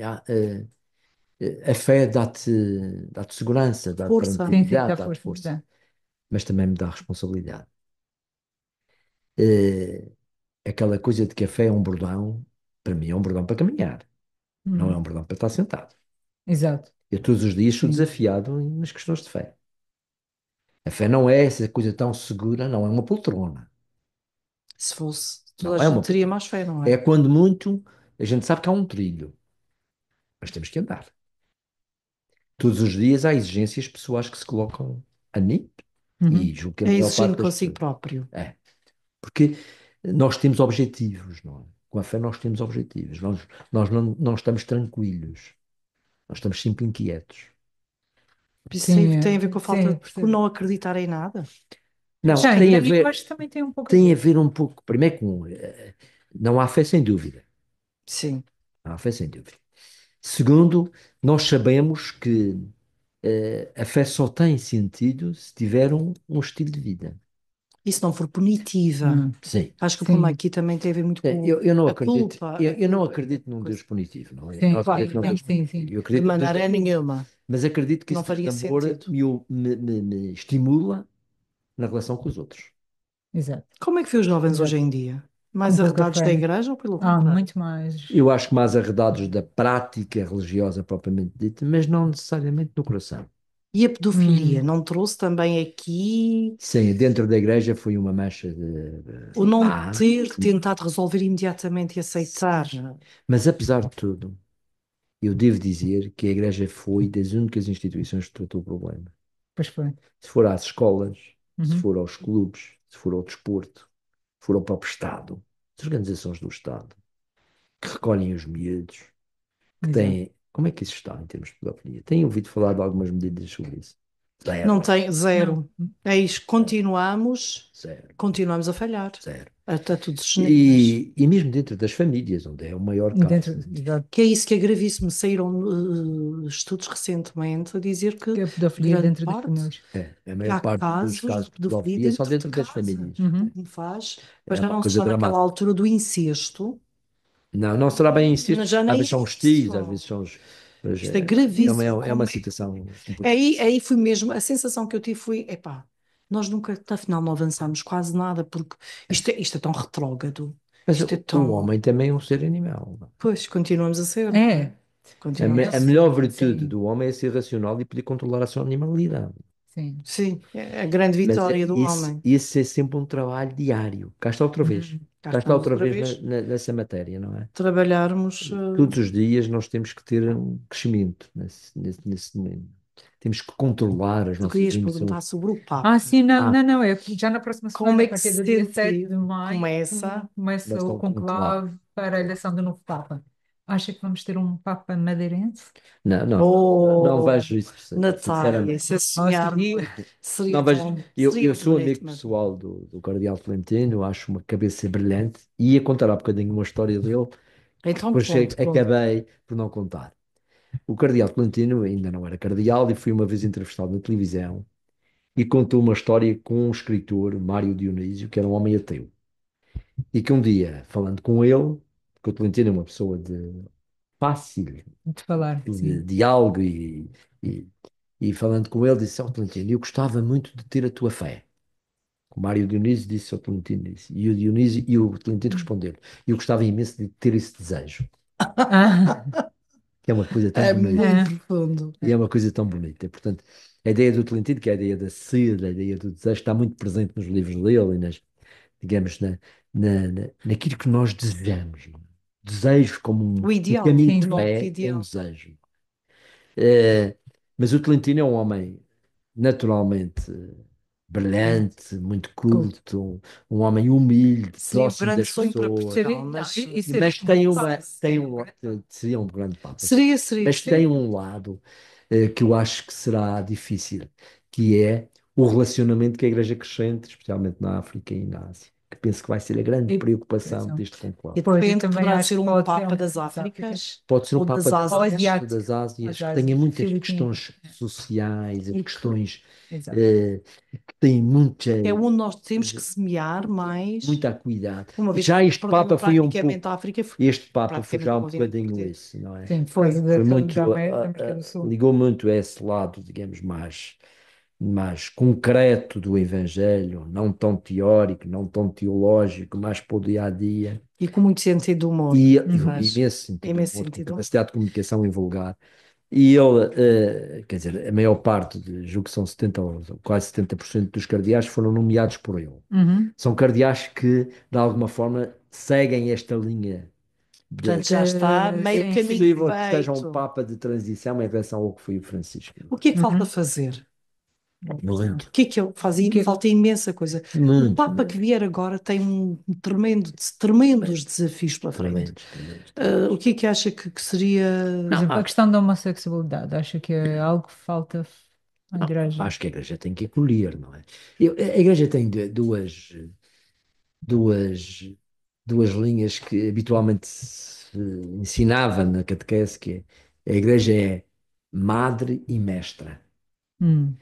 a fé dá-te segurança, dá-te Força. Sim, sim, dá tranquilidade, dá-te força. força, Dá. mas também me dá responsabilidade. Eh, Aquela coisa de que a fé é um bordão, para mim é um bordão para caminhar, não é Uhum. um bordão para estar sentado. Exato. Eu todos os dias sou Sim. desafiado nas questões de fé. A fé não é essa coisa tão segura, não é uma poltrona. Se fosse, Não toda a é gente uma teria poltrona. mais fé, não É é? quando muito, a gente sabe que há um trilho, mas temos que andar. Todos os dias há exigências pessoais que se colocam a mim e Uhum. julgo que a É maior parte exigindo das consigo pessoas. próprio. É, porque nós temos objetivos, não é? Com a fé nós temos objetivos. Nós não estamos tranquilos. Nós estamos sempre inquietos. Isso Sim, tem a ver com a falta, sim, com percebo. não acreditar em nada. Não, Tem, eu acho que também tem um pouco a tem a ver. ver um pouco, primeiro com, não há fé sem dúvida. Sim. Não há fé sem dúvida. Segundo, nós sabemos que a fé só tem sentido se tiver um estilo de vida. E se não for punitiva? Hum. Sim. Acho que o problema Sim, aqui também tem a ver muito com Eu não a acredito, culpa, a eu não culpa e a acredito num coisa. Deus punitivo, não é? Eu não Sim, claro acredito que num não. sim, Deus sim, punitivo. sim. Eu De acredito que Deus maneira tem amor. nenhuma. Mas acredito que Não esse Deus de faria amor sentido. me estimula na relação com os outros. Exato, Como é que vê os jovens hoje exato. em dia? Com Mais pouca arredados da fé. igreja ou pelo Ah, contrário? muito mais. Eu acho que mais arredados da prática religiosa propriamente dita, mas não necessariamente no coração. E a pedofilia Hum. não trouxe também aqui Sim, dentro da igreja foi uma mancha o não ah, ter tentado resolver imediatamente e aceitar? mas apesar de tudo, eu devo dizer que a igreja foi das únicas instituições que tratou o problema. Pois foi. Se for às escolas, se Uhum. for aos clubes, se for ao desporto, se for ao próprio Estado, as organizações do Estado, que recolhem os miúdos, que Exato. têm. Como é que isso está em termos de pedofilia? Tenho ouvido falar de algumas medidas sobre isso. Não Zero, tem, Não. zero. É isto, zero, continuamos, zero, continuamos a falhar. zero. A todos os níveis. E mesmo dentro das famílias, onde é o maior Dentro, caso. exato. Que é isso que é gravíssimo. Saíram estudos recentemente a dizer que Que é a pedofilia grande dentro das parte, famílias. A que maior há parte dos casos casos de de pedofilia pedofilia são dentro de dentro das casa. famílias. Uhum. Como faz? Mas É já uma não se coisa está naquela dramática. altura do incesto. Não, não será bem incesto. Já Às nem vezes são os tios, às isso. vezes são os. Mas Isto é gravíssimo. é uma Como é? situação complicada. Aí foi mesmo, a sensação que eu tive foi, epá, nós nunca, afinal, não avançamos quase nada, porque isto é tão retrógrado, Mas isto é o tão. homem também é um ser animal. Pois, continuamos a ser, É, continuamos a A ser. melhor virtude sim, do homem é ser racional e poder controlar a sua animalidade. sim. Sim, é a grande Mas vitória do esse, homem. esse é sempre um trabalho diário. Cá está outra vez. Cá Cá está estamos outra outra vez vez, nessa matéria, não é? trabalharmos. Todos os dias nós temos que ter um crescimento nesse domínio. Temos que controlar as Tu nossas querias perguntar emoções. sobre o Ah, Papa. sim, não, Ah, não, não, é já na próxima Como semana, a é que partir se do dia 7 de sente? maio, Começa. começa mas o estão conclave. conclave para a eleição do novo Papa. Acha que vamos ter um Papa madeirense? Não Oh, vejo isso, Natália, sinceramente. isso é Ou sonhar seria? muito. Seria Não vejo. tão, Eu seria sou bonito, amigo mas pessoal do Cardeal Florentino, acho uma cabeça brilhante. E ia contar há bocadinho uma história dele, então depois conte, conte. acabei por não contar. O Cardeal Florentino ainda não era cardeal e fui uma vez entrevistado na televisão e contou uma história com um escritor, Mário Dionísio, que era um homem ateu. E que um dia, falando com ele, porque o Tolentino é uma pessoa de fácil De falar, de sim. diálogo e, e falando com ele, disse ao Tolentino, eu gostava muito de ter a tua fé. O Mário Dionísio disse ao Tolentino isso. E o Tolentino respondeu, eu gostava imenso de ter esse desejo, Ah, que é uma coisa tão É bonita. muito ah, profundo. E é uma coisa tão bonita. Portanto, a ideia do Tolentino, que é a ideia da sede, a ideia do desejo, está muito presente nos livros dele e digamos, naquilo que nós desejamos. Desejo como O um ideal, caminho sim, de o sim. nosso fé, é um ideal. desejo. Eh, mas o Tolentino é um homem naturalmente brilhante, muito Culto. culto, um homem humilde, Seria um próximo grande das sonho para pessoas, Portugal, Não, mas e ser mas um bom tem Papa. seria um grande Papa, sim. seria, Mas seria. tem um lado que eu acho que será difícil, que é o relacionamento com a Igreja Crescente, especialmente na África e na Ásia, que penso que vai ser a grande E, preocupação atenção. deste conclave. E de Pois, e repente também poderá acho ser que um pode ser Papa um das das Áfricas. Áfricas Pode ser um ou Papa das Ou Ásias. asiático. das Ásias, que tenha Asiático. muitas Filipinas. questões sociais e E que questões Exato. que têm muita, é onde nós temos que semear mais, muita acuidade. uma vez que Já este perdeu Papa foi um praticamente pouco, a África, foi este Papa foi praticamente já o um continente bocadinho perdido. esse, não é? Sim, por causa Foi muito, Da América do Sul. ligou muito a esse lado, digamos, mais concreto do Evangelho, não tão teórico, não tão teológico, mais para o dia a dia. E com muito sentido de humor, E mas imenso sentido, imenso com sentido de humor. capacidade de comunicação em vulgar. E ele, quer dizer, a maior parte, julgo que são 70 ou quase 70% dos cardeais foram nomeados por ele. Uhum. São cardeais que, de alguma forma, seguem esta linha. Portanto, já está meio É Sim, sim, caminho sim. possível que seja um feito. Papa de transição em relação ao que foi o Francisco. O que é que falta Uhum. fazer? Boa questão. O que é que ele faz? O que, Falta imensa coisa. O Muito, Papa que vier agora tem tremendos desafios pela frente. tremendos, tremendos, O tremendos. que é que acha que seria. por Não, exemplo, a questão da homossexualidade, acho que é algo que falta à igreja. acho que a Igreja tem que acolher, não é? A Igreja tem duas, duas linhas que habitualmente se ensinava na catequese, que a Igreja é madre e mestra. Hum,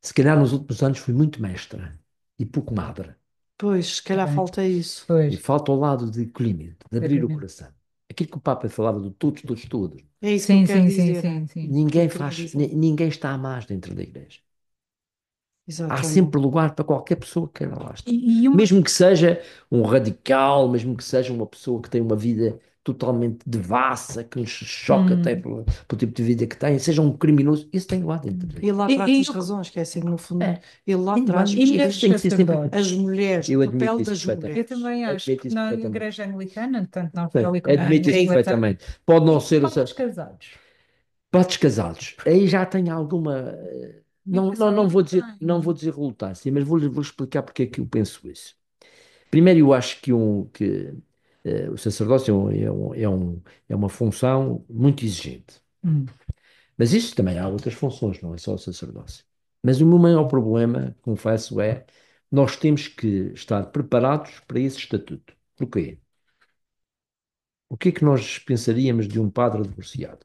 Se calhar nos últimos anos foi muito mestra e pouco madre. Pois, se calhar bem, falta isso. E pois, falta o lado de acolhimento, de abrir o exatamente. coração. Aquilo que o Papa falava do todos, todos, todos. É isso que eu Sim, quero sim, sim, dizer. sim, sim. Que eu Ninguém queria faz, dizer. ninguém está a mais dentro da Igreja. Há Exatamente. sempre lugar para qualquer pessoa que queira lá estar. E uma. Mesmo que seja um radical, mesmo que seja uma pessoa que tem uma vida totalmente devassa, que nos choca até Hum, pelo tipo de vida que tem, seja um criminoso, isso tem lá dentro da Ele lá Igreja. atrás e, tens razão, esqueci, no fundo, É, ele lá tem lá, atrás e isso mulheres tem que ser sempre. as sacerdotes? mulheres, o Eu admito papel isso das perfeitamente. Eu mulheres. também acho Admito que isso na perfeitamente. igreja anglicana, tanto na Sim, Austrália como na admito isso Inglaterra, perfeitamente. Pode não e ser, ou padres seja, casados. padres casados. Aí já tem alguma. Eu penso, Não vou dizer relutância, mas vou explicar porque é que eu penso isso. Primeiro, eu acho que o sacerdócio é uma função muito exigente. hum, Mas isso também há outras funções, não é só o sacerdócio. Mas o meu maior problema, confesso, é nós temos que estar preparados para esse estatuto. Porquê? O que é que nós pensaríamos de um padre divorciado?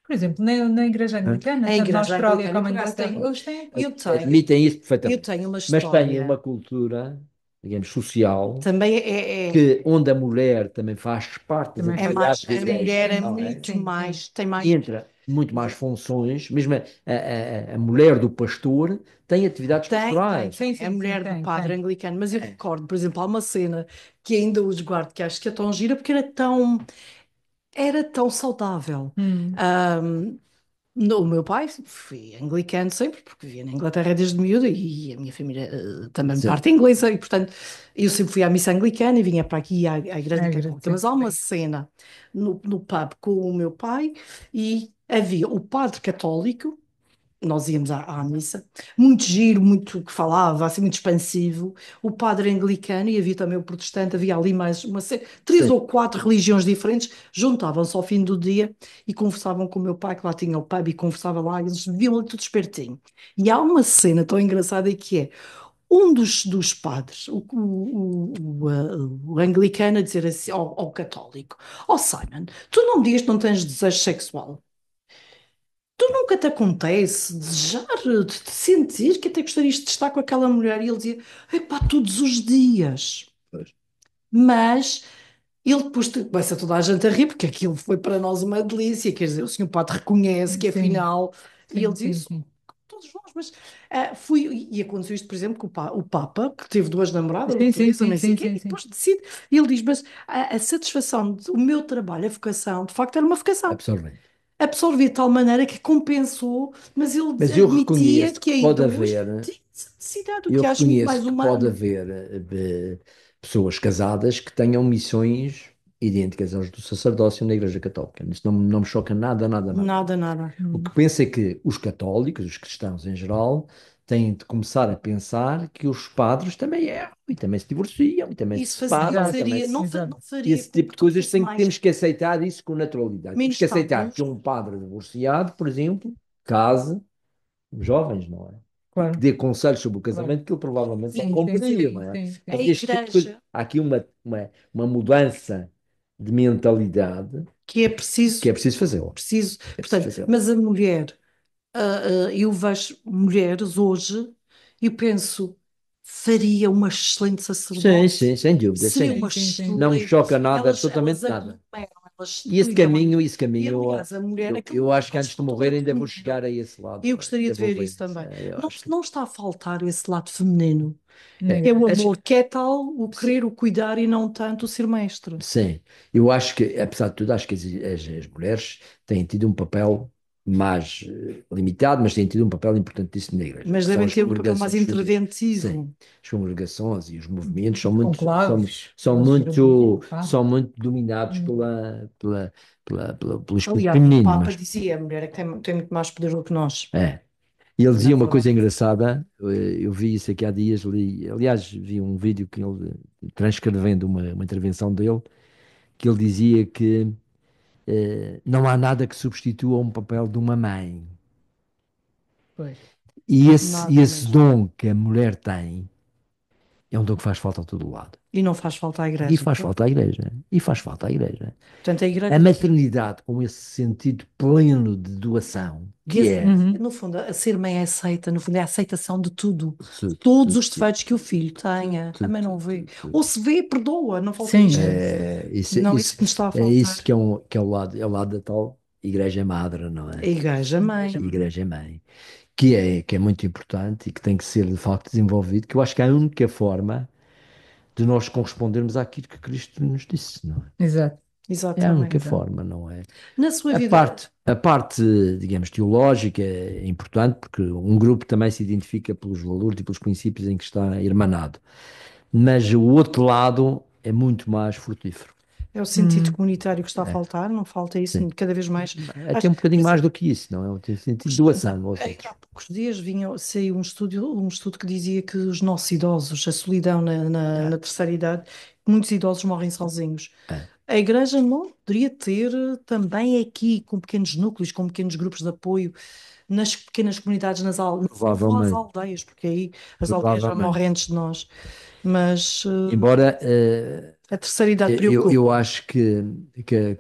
por exemplo, na igreja Hã? anglicana, A tanto na igreja Austrália anglicana, eu como por na acaso Inglaterra, tenho, eles têm. eu tenho, Admitem isso eu perfeitamente. tenho uma Mas têm uma história. cultura digamos, social, Também que, onde a mulher também faz parte das Também é faz atividades mais, parte. da a Sim, igreja, mulher é sim, não é? sim, muito sim, sim. mais, tem mais. Entra muito mais funções, mesmo a mulher do pastor tem atividades pastorais. Sim, É a sim, sim, mulher do tem, padre tem. anglicano, mas eu recordo, por exemplo, há uma cena que ainda hoje guardo, que acho que é tão gira, porque era tão saudável. Hum, O meu pai foi anglicano sempre, porque vivia na Inglaterra desde miúdo e a minha família também Sim, parte inglesa e, portanto, eu sempre fui à missa anglicana e vinha para aqui à é Igreja Católica. Mas há agradecer. uma cena no pub com o meu pai e havia o padre católico, nós íamos à missa, muito giro, muito que falava, assim, muito expansivo, o padre anglicano e havia também o protestante, havia ali mais três sim. ou quatro religiões diferentes, juntavam-se ao fim do dia e conversavam com o meu pai, que lá tinha o pub e conversava lá, e eles viviam ali tudo espertinho. E há uma cena tão engraçada que é um dos padres, o anglicano, a dizer assim ao católico: Ó Simon, tu não me digas que não tens desejo sexual. Tu nunca te acontece desejar, de sentir que até gostarias de estar com aquela mulher? E ele dizia, epá, todos os dias. Pois. Mas ele depois começa toda a gente a rir, porque aquilo foi para nós uma delícia, quer dizer, o senhor padre reconhece que Sim, afinal, e ele sim, dizia sim, isso, sim. todos nós, mas e aconteceu isto, por exemplo, com o Papa, que teve duas namoradas, ou Sim, sim, três, ou sim, nem sei o sim, quê, sim, e sim. depois decide, e ele diz, mas a satisfação do meu trabalho, a vocação, de facto era uma vocação Absorvente. absorver de tal maneira que compensou, mas ele Mas eu admitia reconheço que que ainda pode hoje haver, tinha essa necessidade, o eu que acho muito reconheço mais que pode humano. haver pessoas casadas que tenham missões idênticas às do sacerdócio na Igreja Católica. Isso não me choca nada, nada, nada. Nada, nada. O que Hum, penso é que os católicos, os cristãos em geral, têm de começar a pensar que os padres também erram, e também se divorciam, e também se Isso separam, e exato, também faria, se... não, exato. não faria Esse com tipo que de tu coisas fosse mais, temos que aceitar isso com naturalidade. Temos menos que aceitar que tabu. um padre divorciado, por exemplo, case jovens, não é? E que Claro. dê conselhos sobre o Claro. casamento que ele provavelmente não Sim, sim, compreende, sim, não é? sim, A sim. Este tipo de coisa. igreja, Há aqui uma mudança de mentalidade que é que é preciso, preciso fazê-la. preciso, É preciso portanto, fazê-la. mas a mulher, eu vejo mulheres hoje e eu penso, faria uma excelente Sim, sacerdote, sim, sem dúvida, seria Sim, uma sim, sim. não me excelente, choca nada, elas absolutamente nada. aglomeram, elas E cuidam. esse E caminho, aliás, a mulher, aquilo eu acho que eles antes de falam morrer tanto ainda vou feminino. chegar a esse lado, Eu pá, gostaria ainda de vou ver ver isso isso. também. Eu Não, acho que não está a faltar esse lado feminino. Na É o igreja. amor, que é tal o querer, o cuidar e não tanto o ser mestre. sim, eu acho que, apesar de tudo, acho que as mulheres têm tido um papel mais limitado, mas têm tido um papel importantíssimo na Igreja, Mas que são devem as ter um papel mais congregações. Sim, interventivo. as congregações e os movimentos são Conclaves, são Papa. muito dominados Hum, pelo espírito Aliás, o feminino, Papa mas dizia, a mulher é que tem muito mais poder do que nós, é. E ele na dizia uma coisa verdade. engraçada, eu vi isso aqui há dias, aliás, vi um vídeo que ele transcrevendo uma intervenção dele, que ele dizia que não há nada que substitua um papel de uma mãe. pois. E Nada esse mesmo. dom que a mulher tem é um dom que faz falta a todo lado. E não faz falta à E igreja. faz falta à igreja. E faz falta à igreja. Portanto, a A igreja. maternidade com esse sentido pleno de doação, E que é Uhum. no fundo, a ser mãe é aceita, no fundo, é a aceitação de tudo, de todos os defeitos que o filho tenha. Também não vê. Ou tudo. se vê, perdoa, não falta Sim, isto. É Não, isso que nos está a é faltar. isso que é o lado da tal igreja madre, não A é? igreja mãe. Igreja mãe. Que é muito importante e que tem que ser de facto desenvolvido, que eu acho que é a única forma de nós correspondermos àquilo que Cristo nos disse, não é? exato, É a única Exatamente. exato. forma, não é? Na sua A vida, parte, a parte, digamos, teológica é importante porque um grupo também se identifica pelos valores e pelos princípios em que está irmanado. Mas o outro lado é muito mais frutífero. é o sentido Hum, comunitário que está a É, faltar, não falta isso sim. cada vez mais. Até Acho, um por bocadinho mais exemplo, do que isso, não é? Tem sentido de doação aos ainda outros. há poucos dias saiu um estudo que dizia que os nossos idosos, a solidão na terceira idade, muitos idosos morrem sozinhos. É, A Igreja não poderia ter também aqui, com pequenos núcleos, com pequenos grupos de apoio, nas pequenas comunidades, não vou às provavelmente, aldeias, porque aí as aldeias já provavelmente. morrem antes de nós, mas Embora a terceira idade eu preocupa. acho que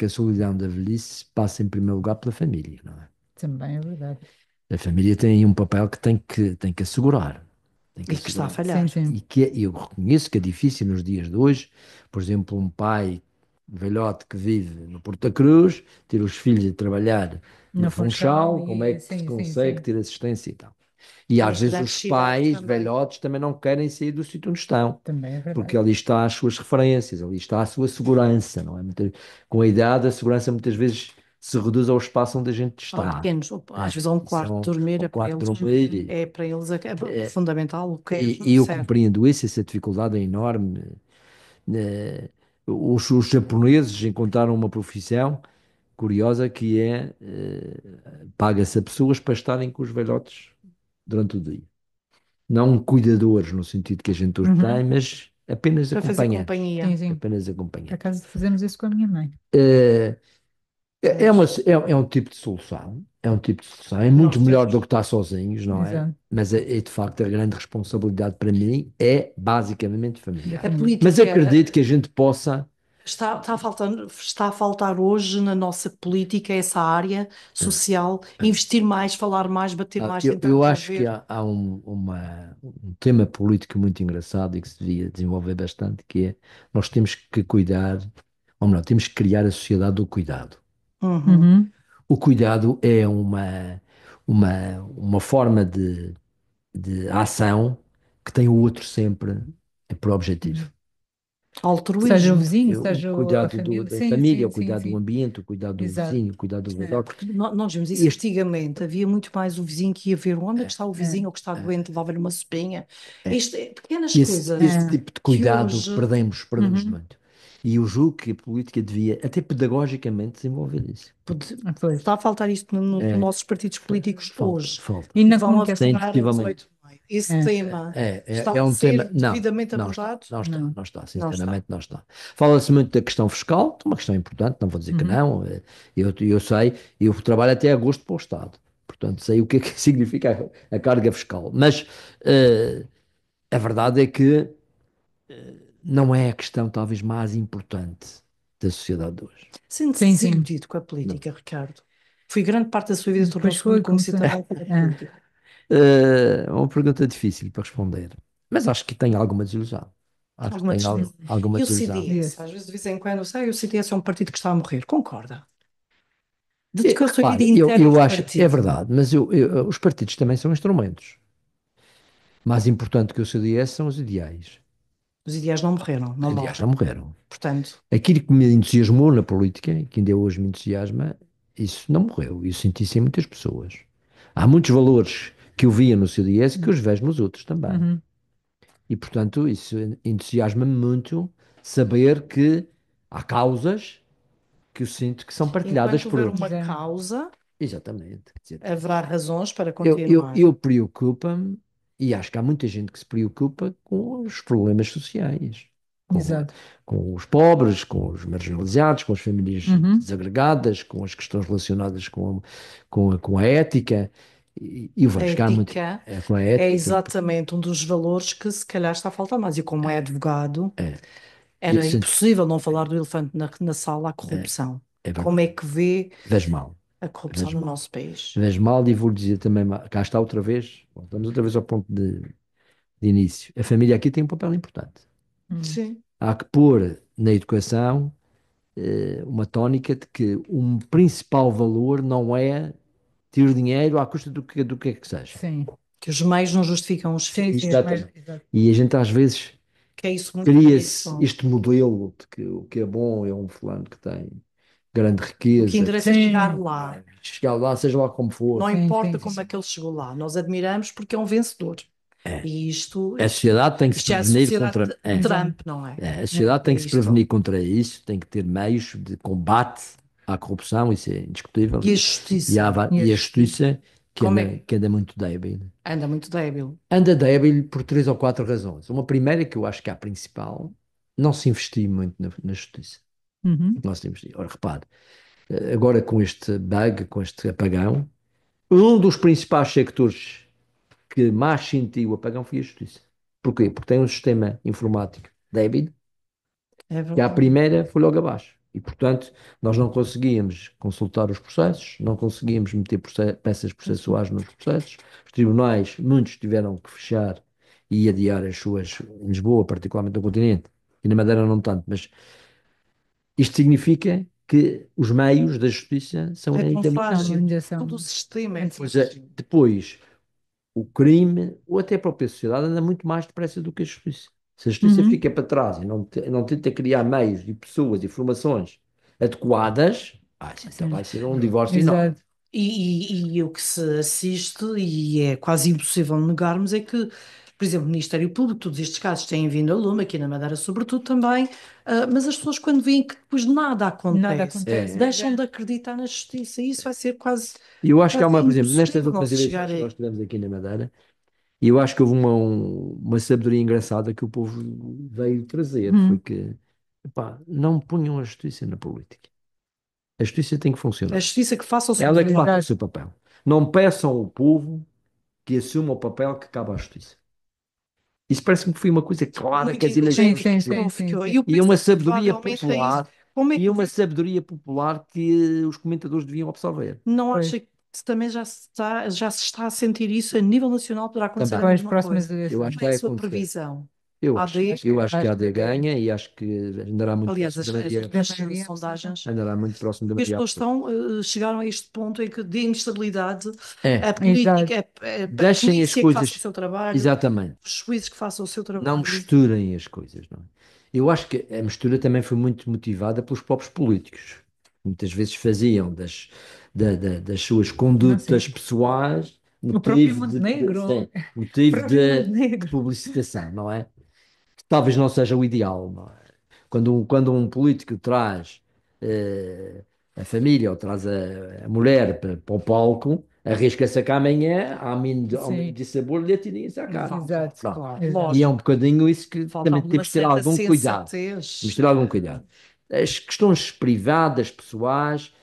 a solidão da velhice passa em primeiro lugar pela família, não é? também é verdade. A família tem aí um papel que tem que assegurar. Tem E que está a assegurar. falhar. Sim, sim. E eu reconheço que é difícil nos dias de hoje, por exemplo, um pai velhote que vive no Porto da Cruz, ter os filhos a trabalhar no No Funchal Funchal, como é e que se sim, sim, consegue sim. ter assistência e tal. E Nas às vezes grandes os cidades pais também. velhotes também não querem sair do sítio onde estão, Também é porque verdade. ali está as suas referências, ali está a sua segurança, não é? Com a idade, a segurança muitas vezes se reduz ao espaço onde a gente São está. pequenos, às É, vezes um isso é quarto de dormir um é para quarto de eles, dormir. é para eles fundamental, o que é E eu certo. compreendo isso, essa dificuldade é enorme. Eh, os japoneses encontraram uma profissão curiosa que é paga-se a pessoas para estarem com os velhotes durante o dia. Não cuidadores no sentido que a gente hoje tem, Uhum. mas apenas Para fazer acompanhantes. Sim, companhia. sim. Apenas Por acompanhantes. acaso fazemos isso com a minha mãe. Eh, Pois. é um tipo de solução. É um tipo de solução. É Nós muito melhor do temos. que estar sozinhos, não é? Exato. Mas de facto a grande responsabilidade para mim é basicamente Da familiar. A família. Mas política acredito que a gente possa. está a faltar hoje na nossa política essa área social, investir mais, falar mais, bater mais, tentar Eu acho que resolver. há um tema político muito engraçado e que se devia desenvolver bastante, que é nós temos que cuidar, ou melhor, temos que criar a sociedade do cuidado. Uhum. Uhum. O cuidado é uma forma de ação que tem o outro sempre por objetivo. Uhum. Seja o Altruísmo. vizinho, O seja a cuidado família. da Sim, família, sim, o sim, cuidado do sim. ambiente, o cuidado do Exato. vizinho, o cuidado do É, velhote. porque nós vimos isso Este, antigamente, havia muito mais o vizinho que ia ver onde é que está o É, vizinho, ou que está doente, levava-lhe uma sopinha. Isto é pequenas esse coisas é. tipo de que cuidado hoje. perdemos Uhum. muito. E eu julgo que a política devia, até pedagogicamente, desenvolver isso. Pois. Está a faltar isto nos É, nossos partidos políticos falta, hoje, falta. E que na vão comunicação? Tem avogar as indiscutivelmente. 8h30. Esse É. tema está É a um tema. ser devidamente abordado? Não está, Não. não está, Não está. sinceramente não está. Fala-se muito da questão fiscal, que é uma questão importante, não vou dizer que Uhum. não. Eu sei, eu trabalho até agosto para o Estado, portanto sei o que é que significa a carga fiscal. Mas eh, a verdade é que não é a questão talvez mais importante da sociedade de hoje. Sente-se Sim, sim. desiludido com a Não. política, Ricardo. Foi grande parte da sua vida, Depois tornou-se muito foi, conhecido começou. também pela É. política. É uma pergunta difícil para responder, mas acho que tem alguma desilusão. Acho que Alguma tem desilusão. alguma E o desilusão. CDS? Yes. Às vezes, de vez em quando, sei, o CDS é um partido que está a morrer. Concorda? Dedicou a sua vida Repare, inteira eu ao acho, é partido. verdade, mas os partidos também são instrumentos. Mais importante que o CDS são os ideais. Os ideais não morreram, Os não ideais não morrem. morreram. Portanto, Aquilo que me entusiasmou na política, e que ainda hoje me entusiasma, isso não morreu. Eu senti isso em muitas pessoas. Há muitos valores que eu via no CDS que eu os vejo nos outros também. Uhum. E, portanto, isso entusiasma-me muito saber que há causas que eu sinto que são partilhadas enquanto por houver outros. uma Exato. causa, Exatamente. Quer dizer, haverá razões para continuar. eu preocupa-me, e acho que há muita gente que se preocupa com os problemas sociais, com, Exato. com os pobres, com os marginalizados, com as famílias Uhum. desagregadas, com as questões relacionadas com a ética. E eu A vejo que há muito. ética Com a é ética, exatamente um dos valores que se calhar está a faltar mais. E como é advogado, é, eu era sinto, impossível não falar do elefante na sala, a é, corrupção. é Como é verdade. que vê Vejo mal, a corrupção vejo no mal. nosso país? Vejo mal e vou dizer também, cá está outra vez, voltamos outra vez ao ponto de início. A família aqui tem um papel importante. Uhum. Sim. Há que pôr na educação uma tónica de que um principal valor não é ter dinheiro à custa do que é que seja. Sim. Que os meios não justificam os Sim, fins. sim, os mais. Exatamente. Exato. E a gente às vezes Que é isso, muito cria-se bonito. este modelo de que o que é bom é um fulano que tem grande O que riqueza, interessa é chegar Sim, lá. chegar lá, seja lá como Não for. sim, sim, importa como é sim. que ele chegou lá. Nós admiramos porque é um vencedor. É. E isto, A isto, sociedade tem que se isto é a prevenir sociedade contra. de Exato. Trump, não é? A É. sociedade tem É que se isto. prevenir contra isso, tem que ter meios de combate à corrupção, isso é indiscutível. E a E, justiça E a e a justiça. justiça como é, que anda muito débil. anda muito débil. Anda débil por três ou quatro razões. Uma primeira, que eu acho que é a principal, não se investiu muito na justiça. Uhum. Não se investiu. Ora, repare, agora com este bug, com este apagão, um dos principais sectores que mais sentiu o apagão foi a justiça. Porquê? Porque tem um sistema informático débil, É que à verdade. primeira foi logo abaixo. E, portanto, nós não conseguíamos consultar os processos, não conseguíamos meter peças processuais nos processos, os tribunais, muitos tiveram que fechar e adiar as suas, em Lisboa, particularmente no continente, e na Madeira não tanto, mas isto significa que os meios da justiça são É tão ainda muito Não, frágil. ainda são. Todo o sistema é Pois é, frágil. depois, o crime, ou até a própria sociedade, anda muito mais depressa do que a justiça. Se a justiça Uhum. fica para trás e não tenta criar meios e pessoas e formações adequadas, isso então Sim, vai ser um divórcio enorme. exato. E o que se assiste, e é quase impossível negarmos, é que, por exemplo, o Ministério Público, todos estes casos têm vindo a lume, aqui na Madeira sobretudo também, mas as pessoas quando veem que depois nada Nada acontece, acontece. deixam de acreditar na justiça, e isso vai ser quase, E eu acho que há quase uma, por exemplo, nestas impossível não últimas se chegar eleições que nós aí. tivemos aqui na Madeira, e eu acho que houve uma sabedoria engraçada que o povo veio trazer, foi Uhum. que, epá, não ponham a justiça na política. A justiça tem que A funcionar. justiça que faça o seu Ela é que trabalho. faça o Exato. seu papel. Não peçam ao povo que assuma o papel que cabe à justiça. Isso parece-me que foi uma coisa clara que Muito as eleições Sim, energético, sim, perceberam. sim, ficou. sim. E eu E penso uma que sabedoria provavelmente é isso. popular, Como é e que uma sabedoria popular que os comentadores deviam absorver. não Pois. acha que também já se está a sentir isso a nível nacional, poderá acontecer Também. a Para as mesma próximas coisa? Eu acho eleições. que Qual é a vai sua acontecer. previsão? Eu acho. AD? Eu acho que a Acho AD que ganha e acho que andará muito Aliás, próximo da as maioria. da últimas maioria absoluta. sondagens, Andará muito próximo da as maioria pessoas absoluta. chegaram a este ponto em que de instabilidade, É, a política, Exato. a deixem as polícia que faça o coisas. seu trabalho, Exatamente. os juízes que façam o seu Não trabalho. misturem as coisas, não é? Eu acho que a mistura também foi muito motivada pelos próprios políticos. Muitas vezes faziam das suas Não sei. condutas pessoais O próprio motivo Montenegro. sim, O motivo próprio de Montenegro. publicitação, não é? Talvez não seja o ideal, não é? Quando um político traz eh, a família ou traz a mulher para o palco, arrisca-se a que amanhã, ao menos Sim, de sabor, lhe atirem isso à cara. exato. Pronto. Claro, E é Exato. um lógico. bocadinho isso que Falta também alguma temos que ter certa algum cuidado. Temos que sensatez. ter algum cuidado. As questões privadas, pessoais,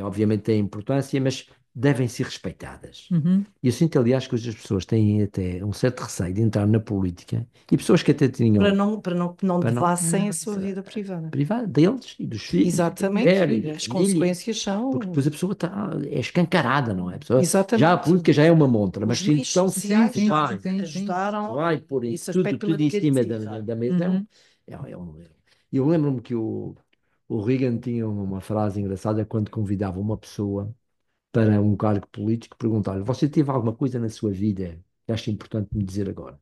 obviamente têm importância, mas devem ser respeitadas. Uhum. E eu sinto, aliás, que hoje as pessoas têm até um certo receio de entrar na política e pessoas que até Para tinham não para não devassem a Não, sua vida privada. privada deles e dos filhos e da Exatamente, mulher e e da as família. consequências Porque são. depois a pessoa é escancarada, não é? A pessoa, já a Exatamente. política já é uma montra, mas Os se meios então sim, sociais sim, já vai, sim, sim. ajudaram vai pôr esse tudo, aspecto pela tudo em cima negativa. da mesa, Uhum. é um erro. Eu lembro-me que o Reagan tinha uma frase engraçada quando convidava uma pessoa para um cargo político, perguntar-lhe: Você teve alguma coisa na sua vida que acha importante me dizer agora?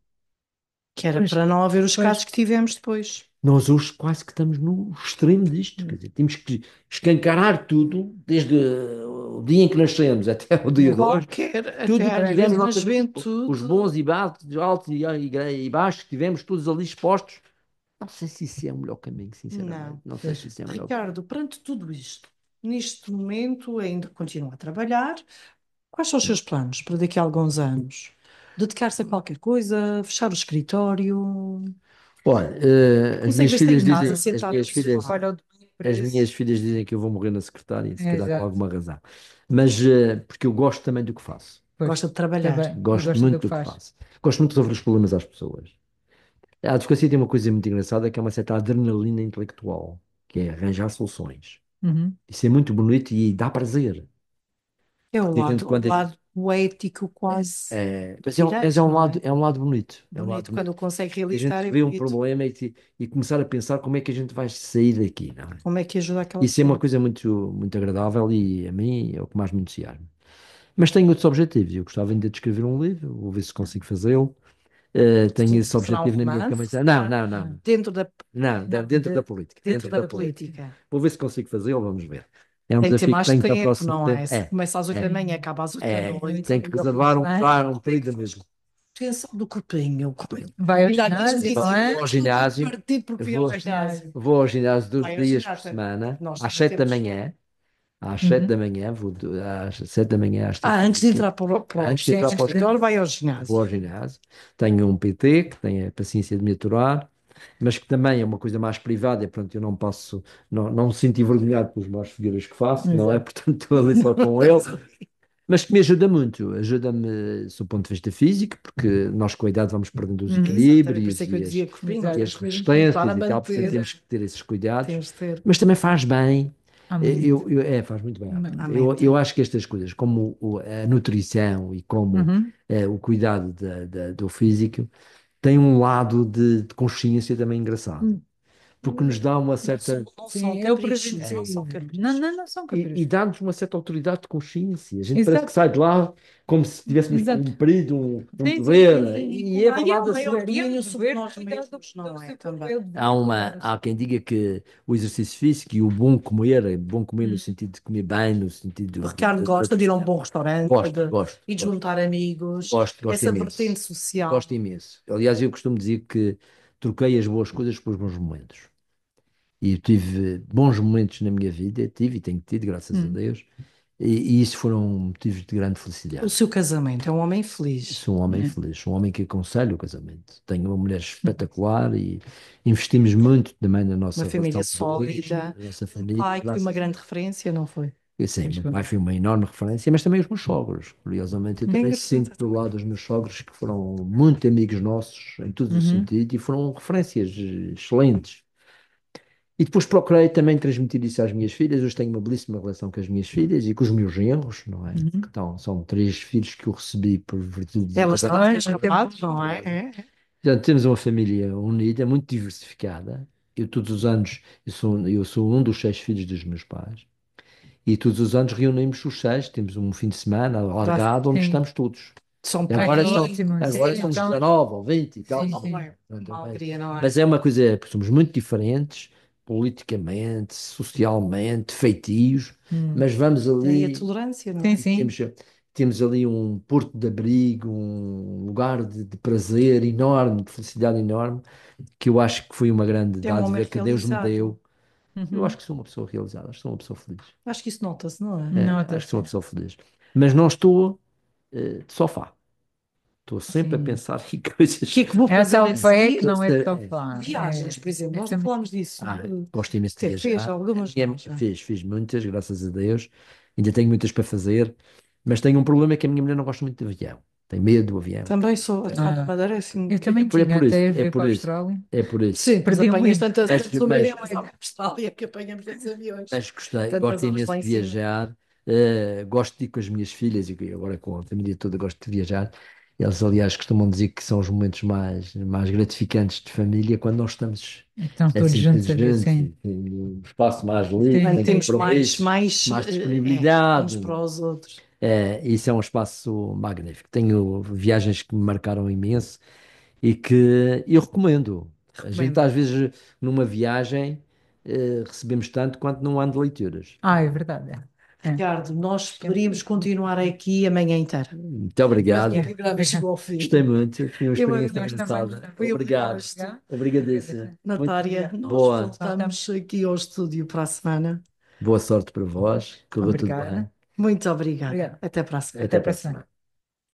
Que era Pois, para não haver os pois. casos que tivemos depois. Nós hoje quase que estamos no extremo disto, quer dizer, temos que escancarar tudo, desde o dia em que nascemos até o dia de hoje, Qualquer, tudo até o que às tivemos vezes na na nossa vida, juventude. os bons e altos e baixos que tivemos, todos ali expostos. Não sei se isso é o melhor caminho, sinceramente. Não. Não sei Pois. se isso é o melhor caminho. Ricardo, perante tudo isto, neste momento ainda continua a trabalhar. Quais são os seus planos para daqui a alguns anos? Dedicar-se a qualquer coisa, fechar o escritório? Olha, Consegue ver-se em casa, as sentado minhas no filhas, sofá? Olha o as preço. minhas filhas dizem que eu vou morrer na secretária, se calhar com Exato. alguma razão. Mas porque eu gosto também do que faço. Pois. Gosta de trabalhar? Também. E Gosto gosta do muito que do que faz. faço. Gosto muito de resolver os problemas às pessoas. A advocacia tem uma coisa muito engraçada que é uma certa adrenalina intelectual, que é arranjar soluções. Uhum. Isso é muito bonito e dá prazer. É Porque a gente o quando lado poético quase mas direito, não é? é um lado bonito. É um lado Bonito, quando bonito. o consegue A realizar gente é vê um bonito. problema e começar a pensar como é que a gente vai sair daqui, não é? Como é que ajuda aquela Isso é uma pessoa? coisa muito agradável e a mim é o que mais me entusiasma. Mas tenho outros objetivos. Eu gostava ainda de escrever um livro, vou ver se consigo fazê-lo. Tenho esse Será um objetivo na minha romance? cabeça. Não. Dentro da, Não, Não. dentro da política. dentro Dentro da da política. política. Vou ver se consigo fazê-lo, vamos ver. É um Tem que ter desafio que mais tenho para o tempo, próximo não é? tempo. Se começa às 8 da É. manhã, acaba às 8 da noite. Tenho que Ainda reservar bem. um período mesmo. Tensão do corpinho. Vai ao Ainda há dias que ginásio, não dizem, é? Vou ao estou todo ginásio, partido porque fui ao vou, Vai ao ginásio. ginásio. vou ao ginásio dois Vai ao dias por ginásio. semana, Nós às também 7 da temos. manhã. Às 7 da Uhum. manhã, às 7 da manhã, às 7 Antes de entrar antes de Sim, entrar antes para o de... escritório, vai ao vou ginásio. ao ginásio. Tenho um PT que tem a paciência de me aturar, mas que também é uma coisa mais privada, e pronto, eu não posso, não me sinto envergonhado pelas más figuras que faço, não é? Exato. Portanto, estou ali só com ele, mas que me ajuda muito, ajuda-me do ponto de vista físico, porque nós com a idade vamos perdendo os Uhum. Exatamente, por isso equilíbrios é que eu dizia corpinho, nós Exato. e as temos mesmo que voltar a resistências e tal, portanto manter. temos que ter esses cuidados, Temos de ter mas também faz bem. À mente. Faz muito bem à mente. à Eu mente. acho que estas coisas, como a nutrição e como Uhum. o cuidado do físico, tem um lado de consciência também engraçado, Hum. porque nos dá uma certa. Não Sim, são é o caprichos, não preventivo. são caprichos. Não são E caprichos. dá-nos uma certa autoridade de consciência. A gente parece que Exato, sai de lá como se tivéssemos exato. cumprido um Sim, dever. E é e é verdade um assim. maior dever, e é um domínio sobre dever nós cuidar mesmos, não é? seu Também. próprio dever cuidar Há quem diga que o exercício físico e o bom comer no Hum. sentido de comer bem, no sentido O Ricardo gosta de ir a um bom restaurante Gosto, gosto, e de gosto, juntar amigos, gosto essa imenso. vertente social. Gosto imenso. Aliás, eu costumo dizer que troquei as boas coisas pelos bons momentos. E eu tive bons momentos na minha vida, tive e tenho tido, graças a Hum. Deus, e isso foram motivos de grande O felicidade. seu casamento é um homem feliz. Sou um homem É. feliz, sou um homem que aconselho o casamento. Tenho uma mulher espetacular e investimos muito também na Uma nossa família relação de dois, sólida. na nossa Um família. pai que foi uma grande referência, não foi? Eu sei, Pois meu foi. pai foi uma enorme referência, mas também os meus sogros. Curiosamente, eu É também engraçado. sinto do lado dos meus sogros que foram muito amigos nossos em todos os Uhum. sentidos e foram referências excelentes. E depois procurei também transmitir isso às minhas filhas. Hoje tenho uma belíssima relação com as minhas filhas e com os meus genros, não é? Que Uhum. estão, são três filhos que eu recebi por virtude do Elas estão casamento. a Olha, ser até bom. chamadas, não é? Portanto, temos uma família unida, muito diversificada. Eu todos os anos, eu sou um dos seis filhos dos meus pais. E todos os anos reunimos os seis, temos um fim de semana Já alargado onde Sim. estamos todos. são E Ah, pais. é agora são, ótimo. agora Sim, são então, 19 ou 20 e tal. sim, Não sim. é uma alegria, não é? Mas é uma coisa, porque somos muito diferentes, politicamente, socialmente, feitios, Hum. mas vamos Daí a ali, tolerância, não Sim, é? sim. temos, temos ali um porto de abrigo, um lugar de prazer enorme, de felicidade enorme, que eu acho que foi uma grande É um homem dádiva que Deus me realizado. deu. Eu acho Uhum. que sou uma pessoa realizada, acho que sou uma pessoa feliz. Acho que isso nota-se, não é? Acho que Nota-se. sou uma pessoa feliz. Mas não estou de sofá. Estou sempre a Sim. pensar em O coisas. que é que vou Essa fazer é a o pé seguir? que não é de É, sofá. Viagens, por exemplo. É Nós não também. falámos disso. gosto imenso de Você fez viajar. algumas, não já? Fiz muitas, graças a Deus. Ainda tenho muitas para fazer. Mas tenho um problema que a minha mulher não gosta muito de avião. Tem medo do avião. Também sou. A Torrada da Ah, Madeira é assim um eu bocadinho. também tinha Por isso, até a é ver para por a isso, Austrália. é por isso. Sim, mas Perdi apanhas muito. tantas, Mas, tantos mas, milhões à Austrália que apanhamos tantos aviões. mas gostei, Tantas gosto horas imenso lá em de cima. viajar. Gosto de ir com as minhas filhas e agora com a família toda gosto de viajar. Eles, aliás, costumam dizer que são os momentos mais gratificantes de família quando nós estamos Então, todos assim, todos juntos a ver, juntos, sim. um espaço mais livre, Sim, Quando sem sim, temos sim. compromissos, mais uns disponibilidade. para os outros. Isso é um espaço magnífico. Tenho viagens que me marcaram imenso e que eu recomendo. A gente, Recomendo. às vezes, numa viagem, recebemos tanto quanto num ano de leituras. Ah, é verdade. É. Ricardo, nós poderíamos continuar aqui a manhã inteira, Muito mas o obrigado. programa chegou ao fim. Gostei muito. Foi uma Eu experiência Nós também engraçada. gostamos. Foi um Obrigado. gosto. Obrigadíssimo. Muito Natália, nós boa. voltamos aqui ao estúdio para a semana. Boa sorte para vós. Correu tudo bem. Obrigada. Muito obrigada. Obrigada. Até para a semana. Até Até para para a a semana. semana.